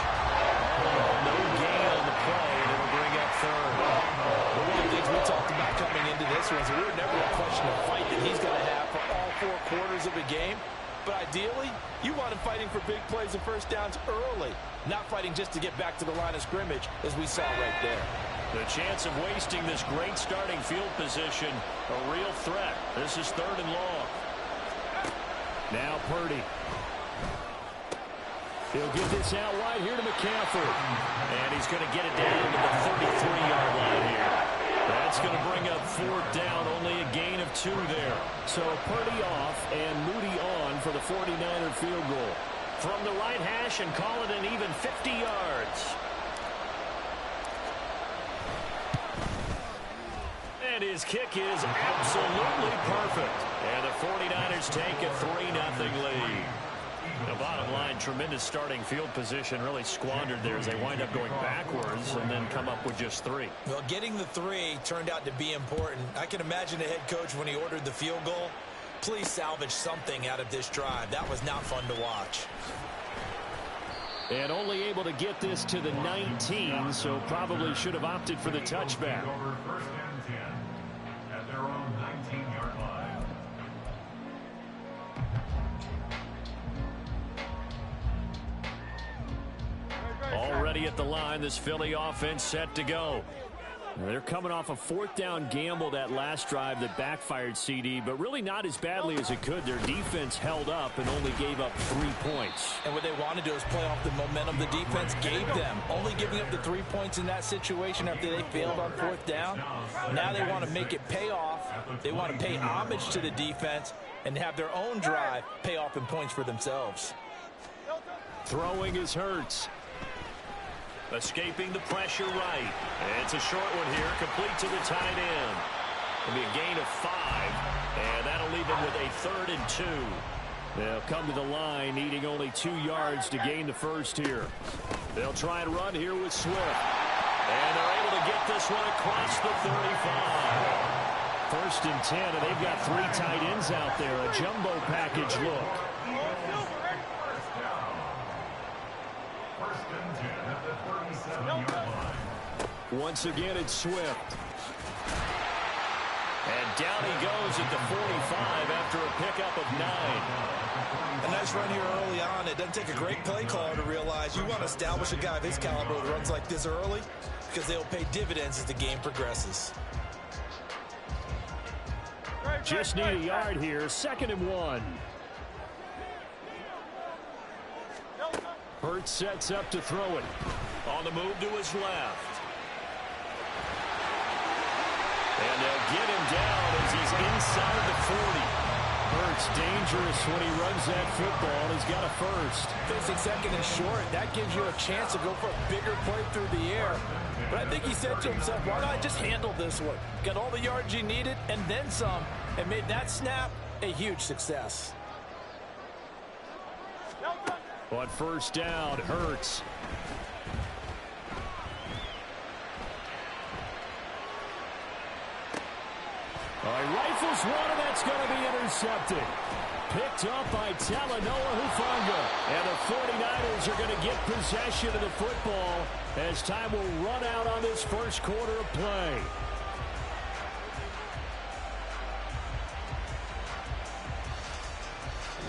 No gain on the play, and it'll bring up third. One of the things we talked about coming into this was we were never a question of fight that he's going to have for all 4 quarters of a game. But ideally, you want him fighting for big plays and first downs early, not fighting just to get back to the line of scrimmage, as we saw right there. The chance of wasting this great starting field position, a real threat. This is 3rd and long. Now Purdy. He'll get this out wide here to McCaffrey. And he's going to get it down to the 33-yard line here. That's going to bring up 4th down, only a gain of 2 there. So Purdy off and Moody on for the 49er field goal. From the right hash and call it an even 50 yards. And his kick is absolutely perfect. And the 49ers take a 3-0 lead. The bottom line, tremendous starting field position, really squandered there as they wind up going backwards and then come up with just 3. Well, getting the 3 turned out to be important. I can imagine the head coach when he ordered the field goal. Please salvage something out of this drive. That was not fun to watch. And only able to get this to the 19, so probably should have opted for the touchback. First and 10 at their own 19-yard line. Already at the line, this Philly offense set to go. They're coming off a 4th down gamble that last drive that backfired CD, but really not as badly as it could. Their defense held up and only gave up 3 points. And what they wanted to do is play off the momentum the defense gave them. Only giving up the the 3 points in that situation after they failed on fourth down. Now they want to make it pay off. They want to pay homage to the defense and have their own drive pay off in points for themselves. Throwing is Hurts. Escaping the pressure right. It's a short one here, complete to the tight end. It'll be a gain of 5, and that'll leave them with a 3rd and 2. They'll come to the line, needing only 2 yards to gain the first here. They'll try and run here with Swift. And they're able to get this one across the 35. 1st and 10, and they've got 3 tight ends out there. A jumbo package look. Once again, it's Swift. And down he goes at the 45 after a pickup of 9. A nice run here early on. It doesn't take a great play caller to realize you want to establish a guy of his caliber with runs like this early because they'll pay dividends as the game progresses. Just need a yard here. 2nd and 1. Hurts sets up to throw it. On the move to his left. And they'll get him down as he's inside the 40. Hurts dangerous when he runs that football. He's got a first. Facing 2nd and short, that gives you a chance to go for a bigger play through the air. But I think he said to himself, why not just handle this one? Got all the yards you needed and then some, and made that snap a huge success. On 1st down, Hurts. He rifles one, and that's going to be intercepted. Picked up by Talanoa Hufanga. And the 49ers are going to get possession of the football as time will run out on this first quarter of play.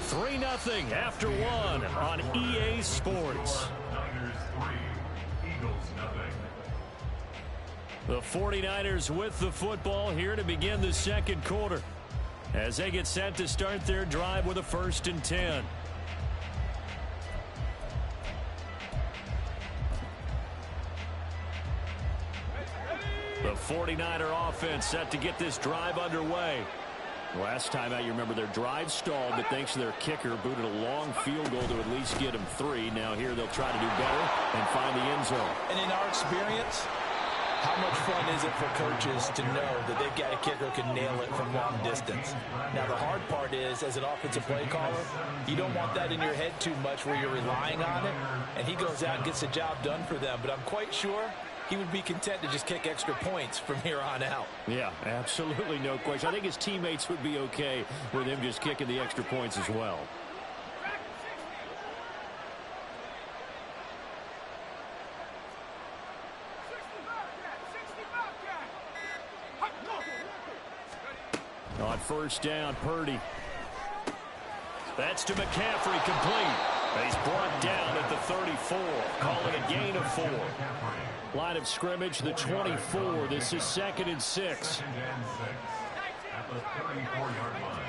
Three 3-0 after 1 on EA Sports. Niners 3, Eagles nothing. The 49ers with the football here to begin the second quarter as they get set to start their drive with a 1st and 10. The 49er offense set to get this drive underway. Last time out, you remember their drive stalled, but thanks to their kicker, booted a long field goal to at least get them 3. Now here they'll try to do better and find the end zone. And in our experience, how much fun is it for coaches to know that they've got a kicker who can nail it from long distance? Now, the hard part is, as an offensive play caller, you don't want that in your head too much where you're relying on it, and he goes out and gets the job done for them. But I'm quite sure he would be content to just kick extra points from here on out. Yeah, absolutely no question. I think his teammates would be okay with him just kicking the extra points as well. On 1st down, Purdy. That's to McCaffrey, complete. He's brought down at the 34, calling a gain of 4. Line of scrimmage, the 24. This is 2nd and 6. At the 34-yard line.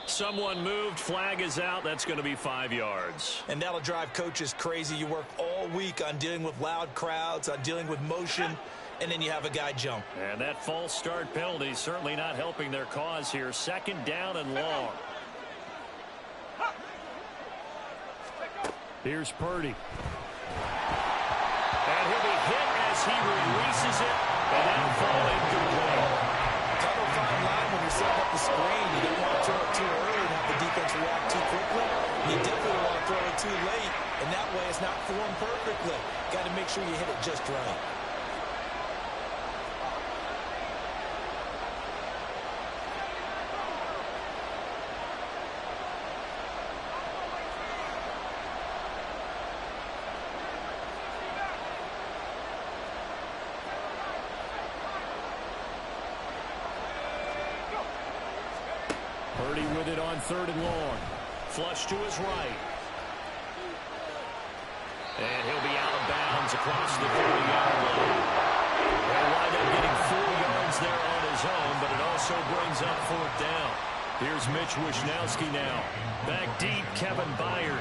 Someone moved, flag is out. That's going to be 5 yards. And that'll drive coaches crazy. You work all week on dealing with loud crowds, on dealing with motion, and then you have a guy jump. And that false start penalty certainly not helping their cause here. 2nd down and long. Here's Purdy. And he'll be hit as he releases it, and that'll fall incomplete. Tough fine line when you're setting up the screen. You don't want to throw it too early and have the defense react too quickly. You definitely don't want to throw it too late, and that way it's not formed perfectly. Got to make sure you hit it just right. Purdy with it on 3rd and long. Flush to his right. And he'll be out of bounds across the 40-yard line. They'll wind up getting 4 yards brings up 4th down. Here's Mitch Wishnowski now. Back deep, Kevin Byard.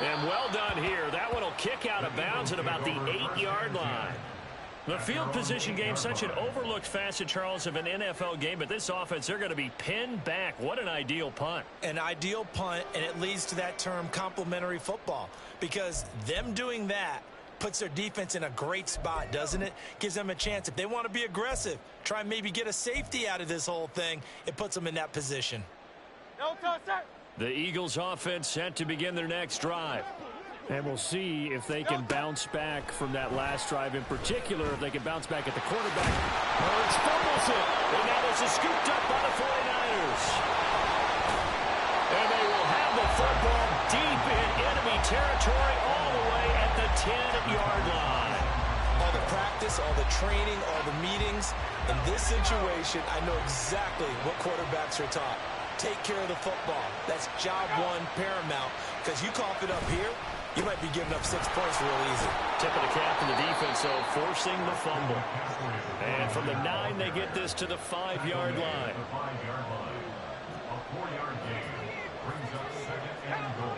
And well done here. That one will kick out of bounds at about the 8-yard line. The field position game, such an overlooked facet, Charles, of an NFL game, but this offense, they're going to be pinned back. What an ideal punt. An ideal punt, and it leads to that term complementary football, because them doing that puts their defense in a great spot, doesn't it? Gives them a chance. If they want to be aggressive, try and maybe get a safety out of this whole thing, it puts them in that position. The Eagles offense set to begin their next drive. And we'll see if they can bounce back from that last drive in particular, if they can bounce back at the quarterback. Hurts fumbles it. And now this is scooped up by the 49ers. And they will have the football deep in enemy territory all the way at the 10-yard line. All the practice, all the training, all the meetings. In this situation, I know exactly what quarterbacks are taught. Take care of the football. That's job one, paramount. Because you cough it up here, you might be giving up 6 points real easy. Tip of the cap to the defense, so forcing the fumble. And from the 9, they get this to the 5-yard line. The 5-yard line. A 4-yard gain brings up 2nd and goal.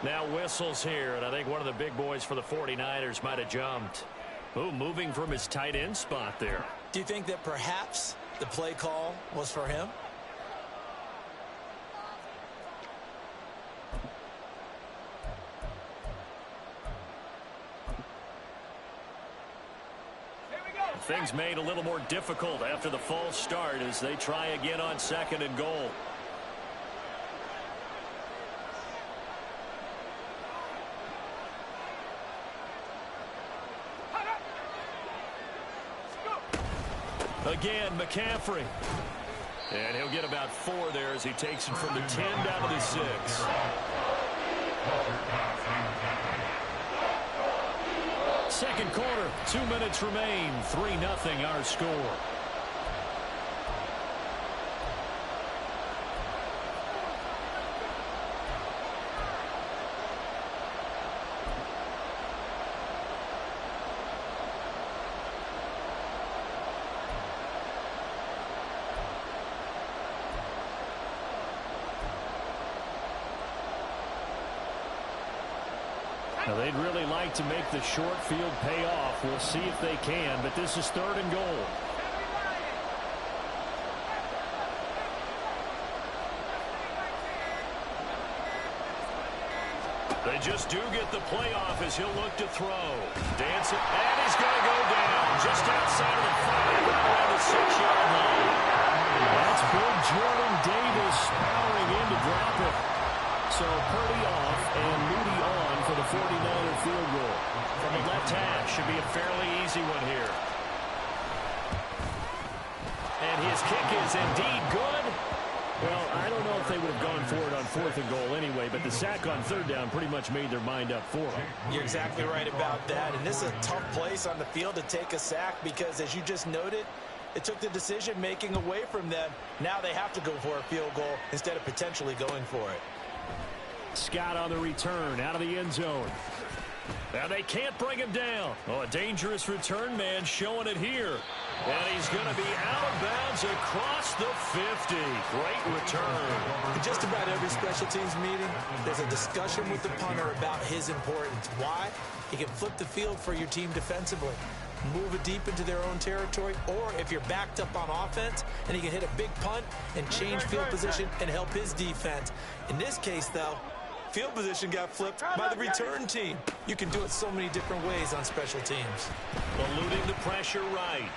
Now whistles here, and I think one of the big boys for the 49ers might have jumped. Ooh, moving from his tight end spot there. Do you think that perhaps the play call was for him? Things made a little more difficult after the false start as they try again on 2nd and goal. Again, McCaffrey. And he'll get about 4 there as he takes it from the 10 down to the 6. Second quarter, 2 minutes remain. 3-0 our score. Now, they'd really like to make the short field pay off. We'll see if they can, but this is 3rd and goal. They just do get the playoff as he'll look to throw. Dancing, and he's going to go down just outside of the 5, right around the 6-yard line. That's big Jordan Davis powering in to drop it. So Purdy off and Moody on for the 49er field goal. From the left hash, should be a fairly easy one here. And his kick is indeed good. Well, I don't know if they would have gone for it on 4th and goal anyway, but the sack on 3rd down pretty much made their mind up for them. You're exactly right about that. And this is a tough place on the field to take a sack because, as you just noted, it took the decision-making away from them. Now they have to go for a field goal instead of potentially going for it. Scott on the return out of the end zone. Now they can't bring him down. Oh, a dangerous return man showing it here. And he's going to be out of bounds across the 50. Great return. In just about every special teams meeting, there's a discussion with the punter about his importance. Why? He can flip the field for your team defensively, move it deep into their own territory, or if you're backed up on offense, and he can hit a big punt and change field position and help his defense. In this case, though, field position got flipped by the return team. You can do it so many different ways on special teams. Eluding the pressure right.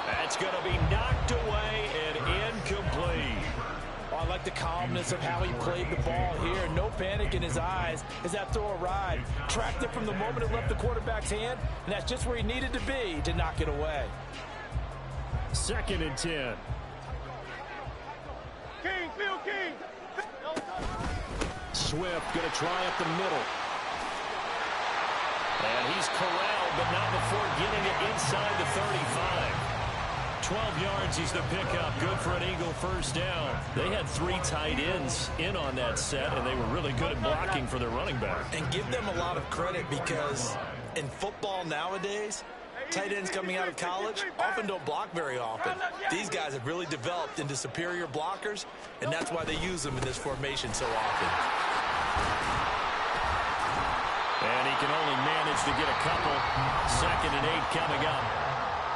That's going to be knocked away and incomplete. Oh, I like like the calmness of how he played the ball here. No panic in his eyes as that throw arrived. Tracked it from the moment it left the quarterback's hand, and that's just where he needed to be to knock it away. 2nd and 10. King, Phil King. Swift going to try up the middle. And he's corralled, but not before getting it inside the 35. 12 yards, he's the pickup. Good for an Eagle first down. They had 3 tight ends in on that set, and they were really good at blocking for their running back. And give them a lot of credit because in football nowadays, tight ends coming out of college often don't block very often. These guys have really developed into superior blockers, and that's why they use them in this formation so often. And he can only manage to get a couple. 2nd and 8 coming up.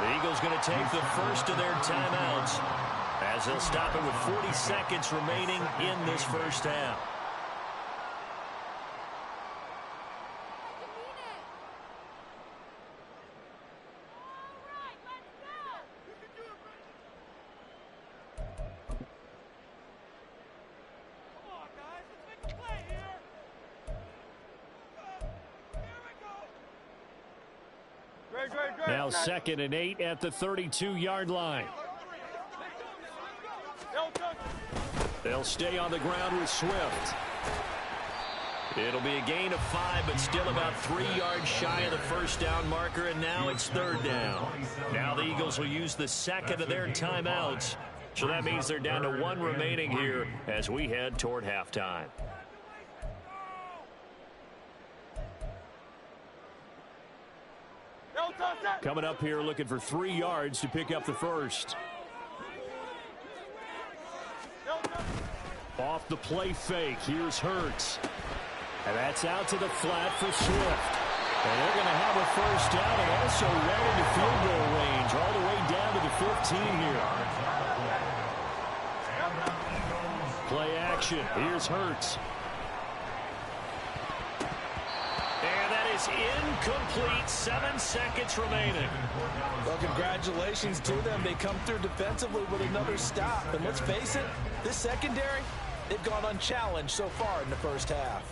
The Eagles going to take the first of their timeouts as they'll stop it with 40 seconds remaining in this first half. Now 2nd and 8 at the 32-yard line. They'll stay on the ground with Swift. It'll be a gain of 5, but still about 3 yards shy of the first down marker, and now it's 3rd down. Now the Eagles will use the 2nd of their timeouts, so that means they're down to 1 remaining here as we head toward halftime. Coming up here looking for 3 yards to pick up the first. Off the play fake, here's Hurts. And that's out to the flat for Swift. And they're going to have a first down and also right into field goal range all the way down to the 15 here. Play action, here's Hurts. And that is incomplete. 7 seconds remaining. Well, congratulations to them. They come through defensively with another stop. And let's face it, this secondary, they've gone unchallenged so far in the first half.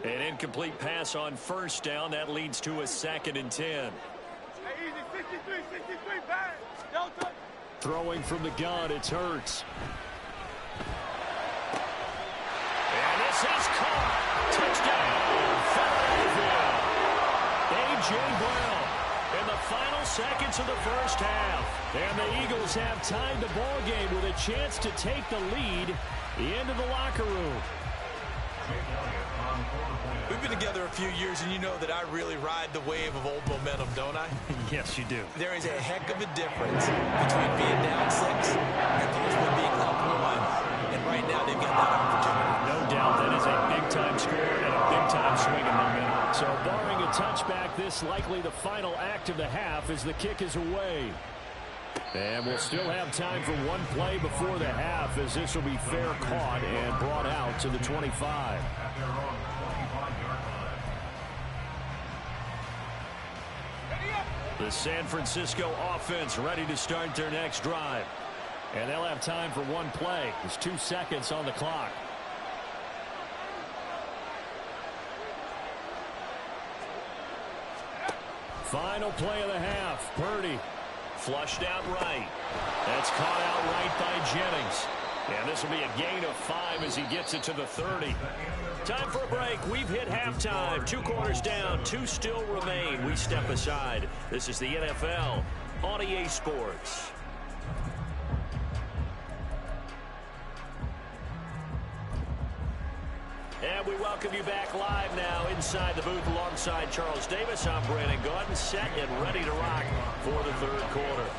An incomplete pass on first down. That leads to a 2nd and 10. Throwing from the gun, it's Hurts. And this is caught. Touchdown, Philadelphia. A.J. Brown in the final seconds of the first half. And the Eagles have tied the ball game with a chance to take the lead into the locker room. We've been together a few years, and you know that I really ride the wave of old momentum, don't I? Yes, you do. There is a heck of a difference between being down 6 and being up 1. And right now, they've got that opportunity. No doubt that is a big-time score and a big-time swing of momentum. So, barring a touchback, this likely the final act of the half as the kick is away. And we'll still have time for one play before the half as this will be fair caught and brought out to the 25. The San Francisco offense ready to start their next drive. And they'll have time for one play. There's 2 seconds on the clock. Final play of the half. Purdy flushed out right. That's caught out right by Jennings. And this will be a gain of 5 as he gets it to the 30. Time for a break. We've hit halftime. 2 quarters down. 2 still remain. We step aside. This is the NFL on EA Sports. And we welcome you back live now inside the booth alongside Charles Davis. I'm Brandon Gaudin, set and ready to rock for the 3rd quarter.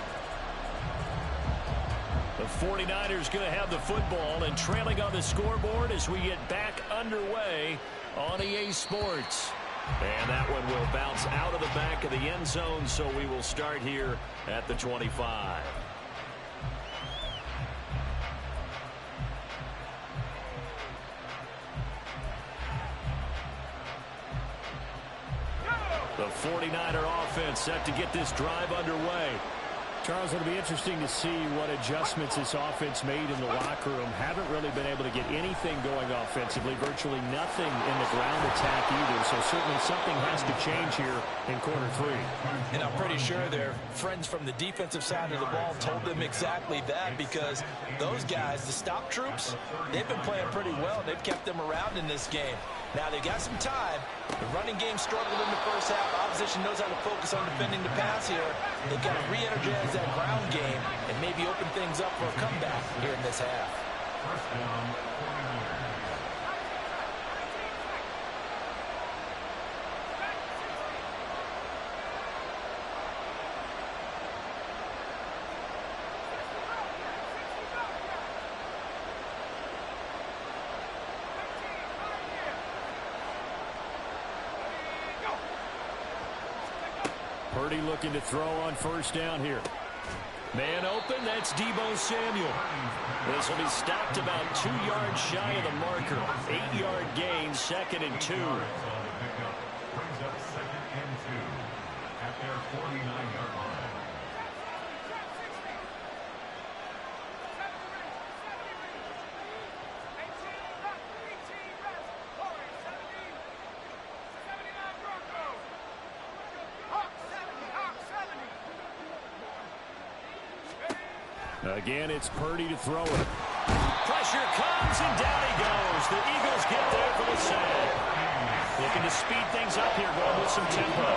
The 49ers going to have the football and trailing on the scoreboard as we get back underway on EA Sports. And that one will bounce out of the back of the end zone, so we will start here at the 25. The 49er offense set to get this drive underway. Charles, it'll be interesting to see what adjustments this offense made in the locker room. Haven't really been able to get anything going offensively, virtually nothing in the ground attack either. So certainly something has to change here in quarter 3. And I'm pretty sure their friends from the defensive side of the ball told them exactly that, because those guys, the stop troops, they've been playing pretty well. They've kept them around in this game. Now they've got some time. The running game struggled in the first half. Opposition knows how to focus on defending the pass here. They've got to re-energize that ground game and maybe open things up for a comeback here in this half. First down, 49ers. Purdy looking to throw on first down here. Man open, that's Deebo Samuel. This will be stopped about 2 yards shy of the marker. 8-yard gain, 2nd and 2. Brings up 2nd and 2 at their 49-yard line. Again, it's Purdy to throw it. Pressure comes, and down he goes. The Eagles get there for the sack. Looking to speed things up here, going with some tempo.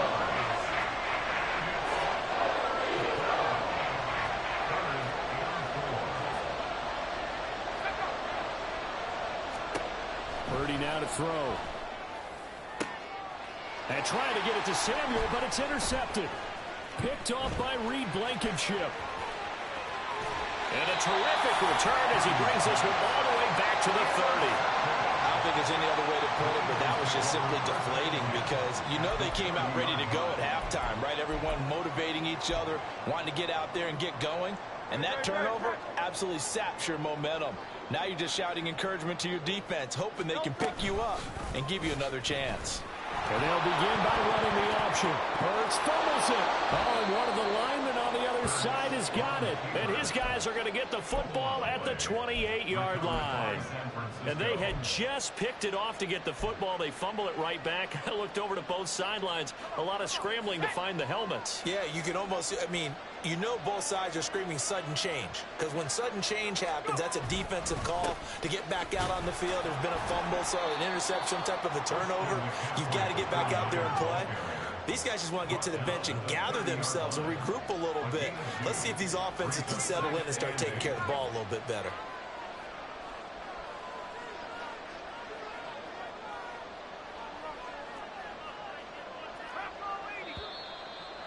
Purdy now to throw. And trying to get it to Samuel, but it's intercepted. Picked off by Reed Blankenship. And a terrific return as he brings this one all the way back to the 30. I don't think there's any other way to put it, but that was just simply deflating, because you know they came out ready to go at halftime, right? Everyone motivating each other, wanting to get out there and get going. And that turnover absolutely saps your momentum. Now you're just shouting encouragement to your defense, hoping they can pick you up and give you another chance. And they'll begin by running the option. Hurts fumbles it. Oh, and one of the linemen on the other side has got it. And his guys are going to get the football at the 28-yard line. And they had just picked it off to get the football. They fumble it right back. I looked over to both sidelines. A lot of scrambling to find the helmets. Yeah, you can almost, I mean, you know both sides are screaming sudden change, because when sudden change happens, that's a defensive call to get back out on the field. There's been a fumble, so an interception, type of a turnover. You've got to get back out there and play. These guys just want to get to the bench and gather themselves and regroup a little bit. Let's see if these offenses can settle in and start taking care of the ball a little bit better.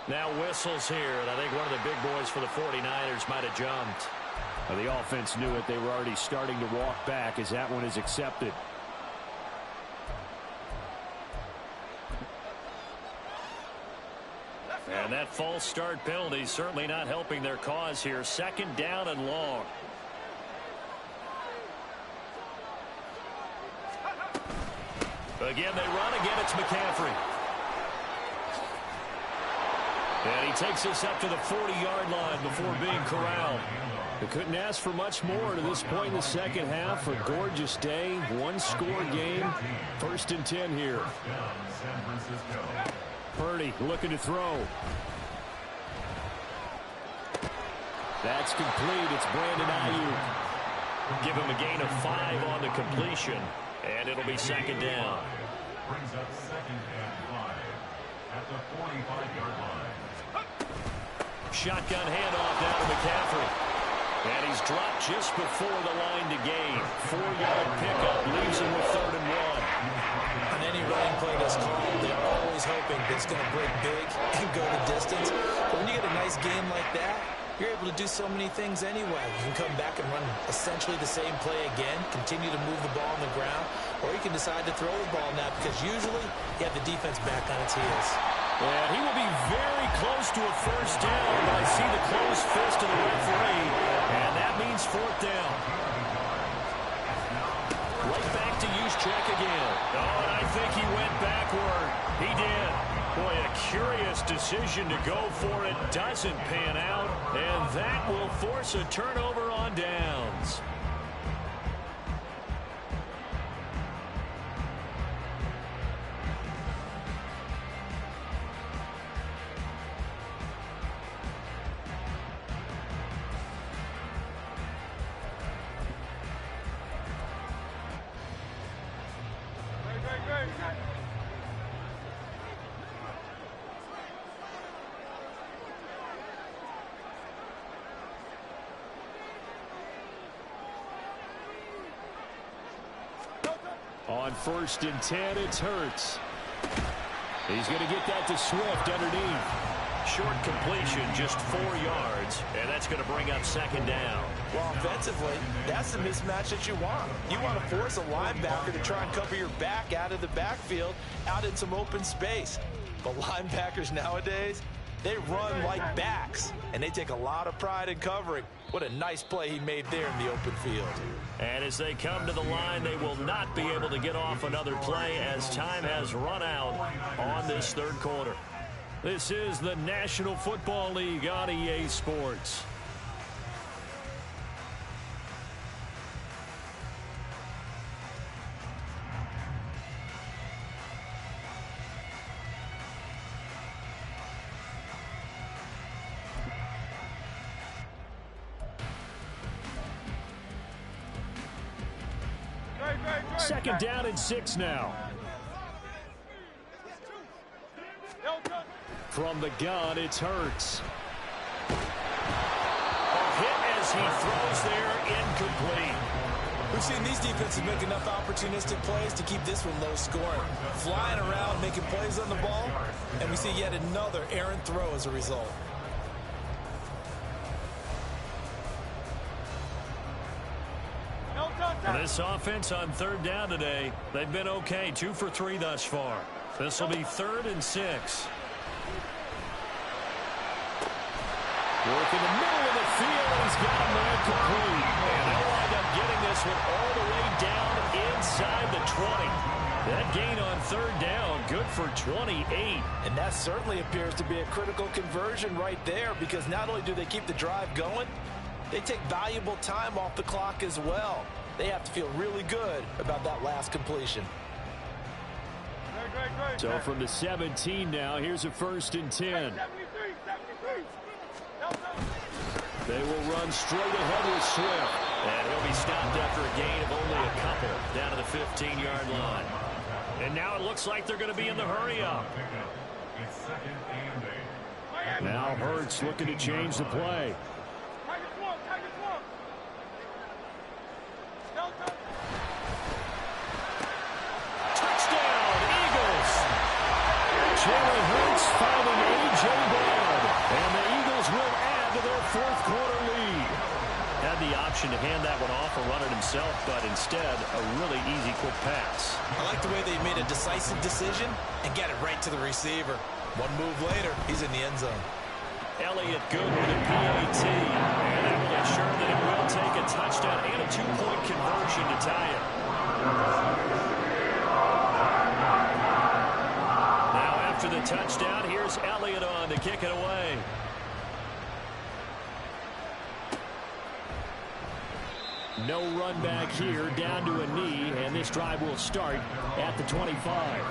Now whistles here, and I think one of the big boys for the 49ers might have jumped. Well, the offense knew it. They were already starting to walk back as that one is accepted. And that false start penalty certainly not helping their cause here. 2nd down and long. Again, they run. Again, it's McCaffrey. And he takes us up to the 40-yard line before being corralled. They couldn't ask for much more to this point in the second half. A gorgeous day, one-score game. 1st and 10 here. Purdy looking to throw. That's complete. It's Brandon Ayuk. Give him a gain of 5 on the completion, and it'll be 2nd down. Brings up 2nd and 5 at the 45-yard line. Shotgun handoff down to McCaffrey. And he's dropped just before the line to gain. 4-yard pickup leaves him with 3rd and 1. On any running play that's called, they're always hoping that it's going to break big and go the distance. But when you get a nice game like that, you're able to do so many things anyway. You can come back and run essentially the same play again, continue to move the ball on the ground, or you can decide to throw the ball now, because usually you have the defense back on its heels. And he will be very close to a 1st down. I see the closed fist of the referee, and that means 4th down. Right back to use check again. Oh, and I think he went backward. He did. Boy, a curious decision to go for it. Doesn't pan out, and that will force a turnover on downs. On 1st and 10, it's Hurts. He's going to get that to Swift underneath. Short completion, just 4 yards, and that's going to bring up 2nd down. Well, offensively, that's the mismatch that you want. You want to force a linebacker to try and cover your back out of the backfield, out in some open space. But linebackers nowadays, they run like backs, and they take a lot of pride in covering. What a nice play he made there in the open field. And as they come to the line, they will not be able to get off another play as time has run out on this 3rd quarter. This is the National Football League on EA Sports. Second down and 6 now. From the gun, it's Hurts. A hit as he throws there, incomplete. We've seen these defenses make enough opportunistic plays to keep this one low scoring. Flying around, making plays on the ball, and we see yet another errant throw as a result. This offense on 3rd down today, they've been okay. 2 for 3 thus far. This will be 3rd and 6. Work in the middle of the field, and he's got him there complete. And they'll wind up getting this one all the way down inside the 20. That gain on 3rd down, good for 28. And that certainly appears to be a critical conversion right there, because not only do they keep the drive going, they take valuable time off the clock as well. They have to feel really good about that last completion. So from the 17 now, here's a 1st and 10. They will run straight ahead with Swift. And he'll be stopped after a gain of only a couple down to the 15-yard line. And now it looks like they're going to be in the hurry-up. Now Hurts looking to change the play. Touchdown, Eagles! Jalen Hurts finding A.J. Brown. And the Eagles will add to their 4th quarter lead. Had the option to hand that one off or run it himself, but instead, a really easy quick pass. I like the way they made a decisive decision and got it right to the receiver. One move later, he's in the end zone. Elliott good with a PAT. And that will ensure that it will take a touchdown and a 2-point conversion to tie it. Now after the touchdown, here's Elliott on to kick it away. No run back here, down to a knee, and this drive will start at the 25.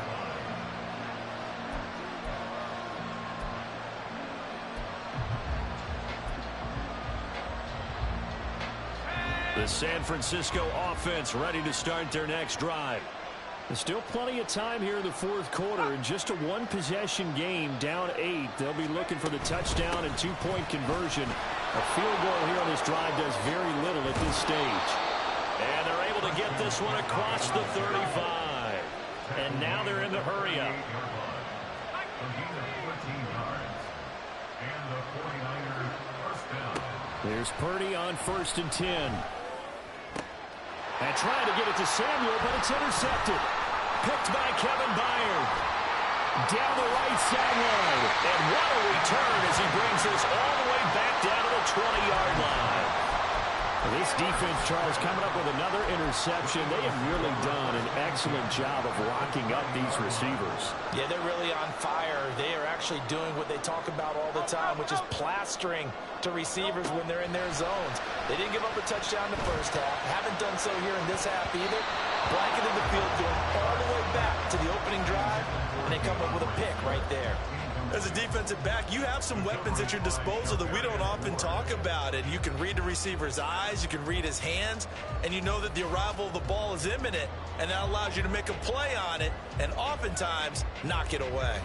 The San Francisco offense ready to start their next drive. There's still plenty of time here in the 4th quarter, and just a 1-possession game, down 8. They'll be looking for the touchdown and 2-point conversion. A field goal here on this drive does very little at this stage. And they're able to get this one across the 35. And now they're in the hurry-up. Here's Purdy on 1st and 10. And trying to get it to Samuel, but it's intercepted. Picked by Kevin Byard. Down the right sideline. And what a return as he brings this all the way back down to the 20-yard line. This defense, Charles, coming up with another interception. They have really done an excellent job of locking up these receivers. Yeah, they're really on fire. They are actually doing what they talk about all the time, which is plastering to receivers when they're in their zones. They didn't give up a touchdown in the first half. Haven't done so here in this half either. Blanketed the field, going all the way back to the opening drive, and they come up with a pick right there. As a defensive back, you have some weapons at your disposal that we don't often talk about. And you can read the receiver's eyes, you can read his hands, and you know that the arrival of the ball is imminent, and that allows you to make a play on it and oftentimes knock it away.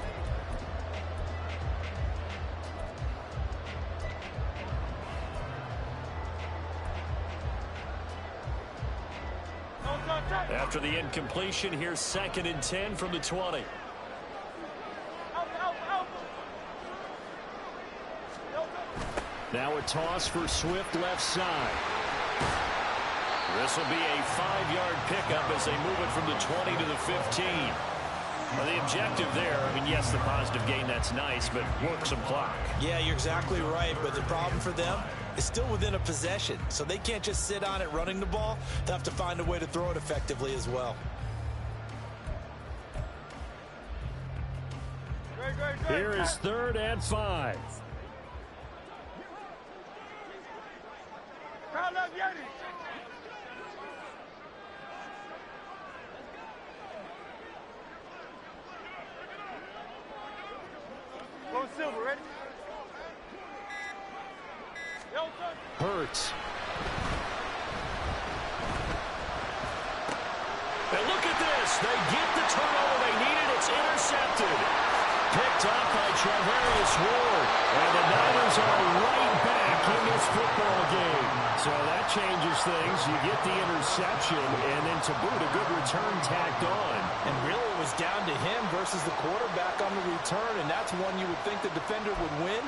After the incompletion, here's 2nd and 10 from the 20. Now a toss for Swift left side. This will be a 5-yard pickup as they move it from the 20 to the 15. Well, the objective there, I mean, yes, the positive gain, that's nice, but work some clock. Yeah, you're exactly right, but the problem for them is still within a possession, so they can't just sit on it running the ball. They have to find a way to throw it effectively as well. Here is 3rd and 5. Silver, ready? Hurts. And look at this. They get the turnover they needed. It's intercepted. Picked up by Travarius Ward. And the Niners are right back in this football game. So that changes things. You get the interception, and then to boot, a good return tacked on. And really it was down to him versus the quarterback on the return, and that's one you would think the defender would win.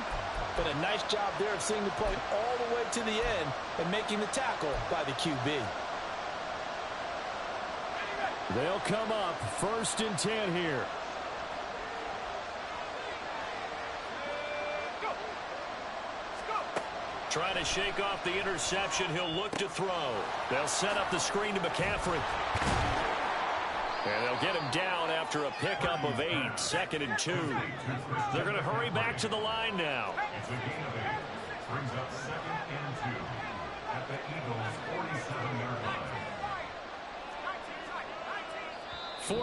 But a nice job there of seeing the play all the way to the end and making the tackle by the QB. They'll come up 1st and 10 here. Trying to shake off the interception. He'll look to throw. They'll set up the screen to McCaffrey. And they'll get him down after a pickup of 8, 2nd and 2. They're going to hurry back to the line now. It's a gain of 8. Brings up 2nd and 2 at the Eagles' 47-yard line.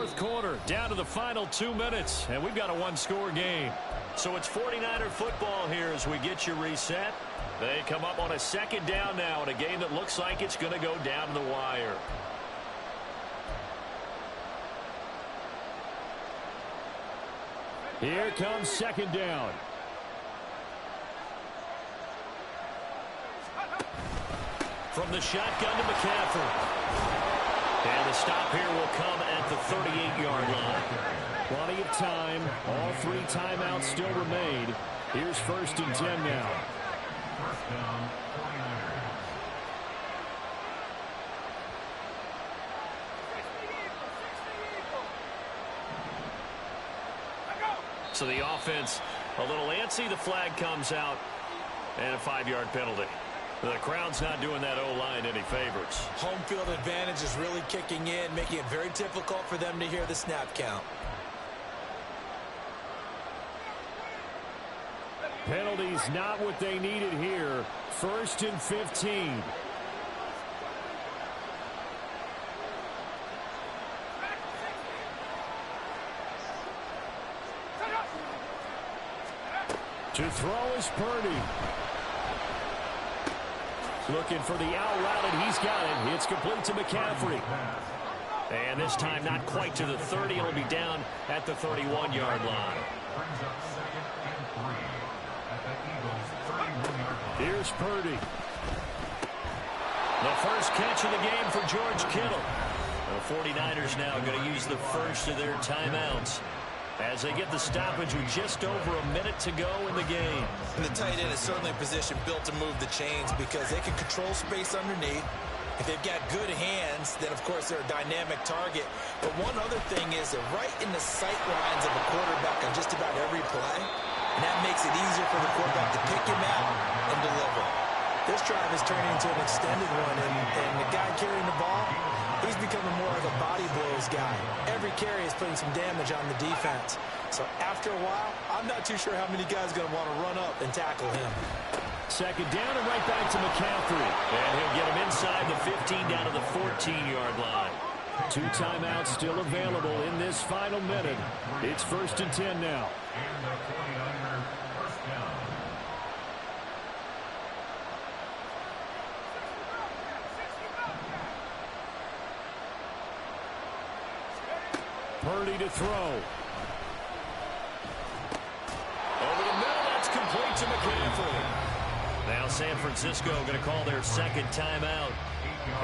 4th quarter, down to the final 2 minutes, and we've got a 1-score game. So it's 49er football here as we get you reset. They come up on a 2nd down now in a game that looks like it's going to go down to the wire. Here comes 2nd down. From the shotgun to McCaffrey. And the stop here will come at the 38-yard line. Plenty of time. All 3 timeouts still remain. Here's 1st and 10 now. 1st down, 49ers. So the offense a little antsy. The flag comes out and a 5-yard penalty. The crowd's not doing that O-line any favors. Home field advantage is really kicking in, making it very difficult for them to hear the snap count. Penalties not what they needed here. 1st and 15. To throw is Purdy. Looking for the out route, and he's got it. It's complete to McCaffrey. And this time not quite to the 30. It'll be down at the 31-yard line. Brings up 2nd and 3 at the Eagles' 31-yard line. Here's Purdy. The first catch of the game for George Kittle. The 49ers now going to use the first of their timeouts as they get the stoppage with just over a minute to go in the game. And the tight end is certainly a position built to move the chains because they can control space underneath. If they've got good hands, then, of course, they're a dynamic target. But one other thing is they're right in the sight lines of a quarterback on just about every play. And that makes it easier for the quarterback to pick him out and deliver. This drive is turning into an extended one, and the guy carrying the ball, he's becoming more of a body blows guy. Every carry is putting some damage on the defense. So after a while, I'm not too sure how many guys are going to want to run up and tackle him. Second down and right back to McCaffrey. And he'll get him inside the 15 down to the 14-yard line. 2 timeouts still available in this final minute. It's 1st and 10 now. And the 49er first down. Purdy to throw. Over the middle, that's complete to McCaffrey. Now San Francisco going to call their second timeout,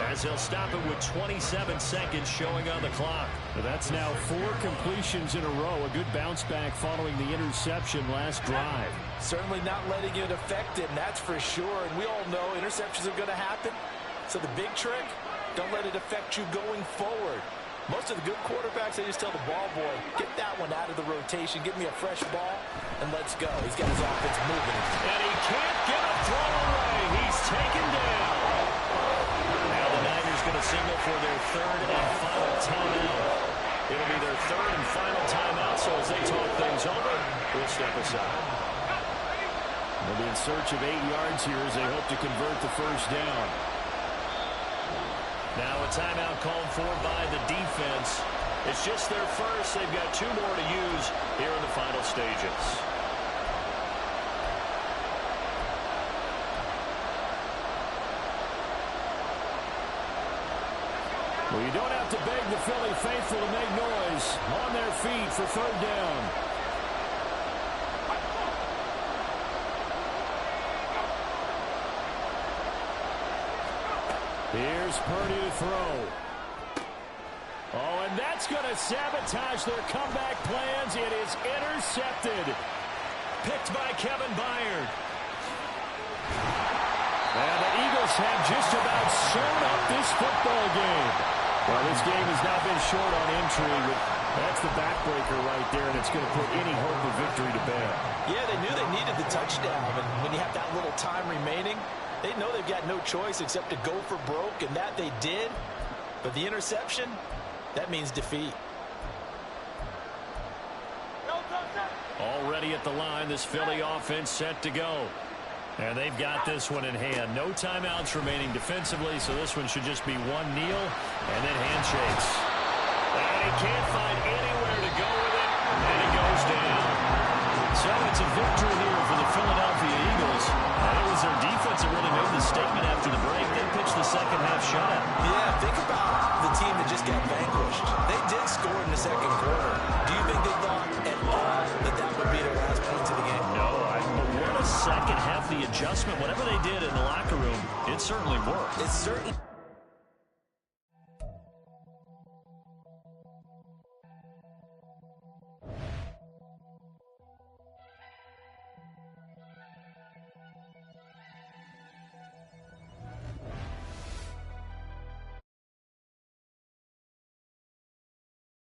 as they'll stop it with 27 seconds showing on the clock. That's now 4 completions in a row. A good bounce back following the interception last drive. Certainly not letting it affect him, that's for sure. And we all know interceptions are going to happen. So the big trick, don't let it affect you going forward. Most of the good quarterbacks, they just tell the ball boy, get that one out of the rotation, give me a fresh ball, and let's go. He's got his offense moving. And he can't get a throw away. He's taken down. Now the Niners going to signal for their 3rd and final timeout. It'll be their 3rd and final timeout, so as they talk things over, we'll step aside. They'll be in search of 8 yards here as they hope to convert the first down. Now a timeout called for by the defense. It's just their first. They've got 2 more to use here in the final stages. Well, you don't have to beg the Philly faithful to make noise. On their feet for 3rd down. Here's Purdy to throw. Oh, and that's going to sabotage their comeback plans. It is intercepted. Picked by Kevin Byard. And the Eagles have just about sewn up this football game. Well, this game has not been short on entry. That's the backbreaker right there, and it's going to put any hope of victory to bed. Yeah, they knew they needed the touchdown, and when you have that little time remaining, they know they've got no choice except to go for broke, and that they did. But the interception, that means defeat. Already at the line, this Philly offense set to go. And they've got this one in hand. No timeouts remaining defensively, so this one should just be one kneel and then handshakes. And he can't find anywhere to go with it, and it goes down. So it's a victory here for the Philadelphia Eagles. And it was their defense that really made the statement after the break. They pitched the second half shutout. Yeah, think about the team that just got vanquished. They did score in the second quarter. Do you think they thought at all that that would be their last points of the game? No, but what a second half. The adjustment, whatever they did in the locker room, it certainly worked. It certainly...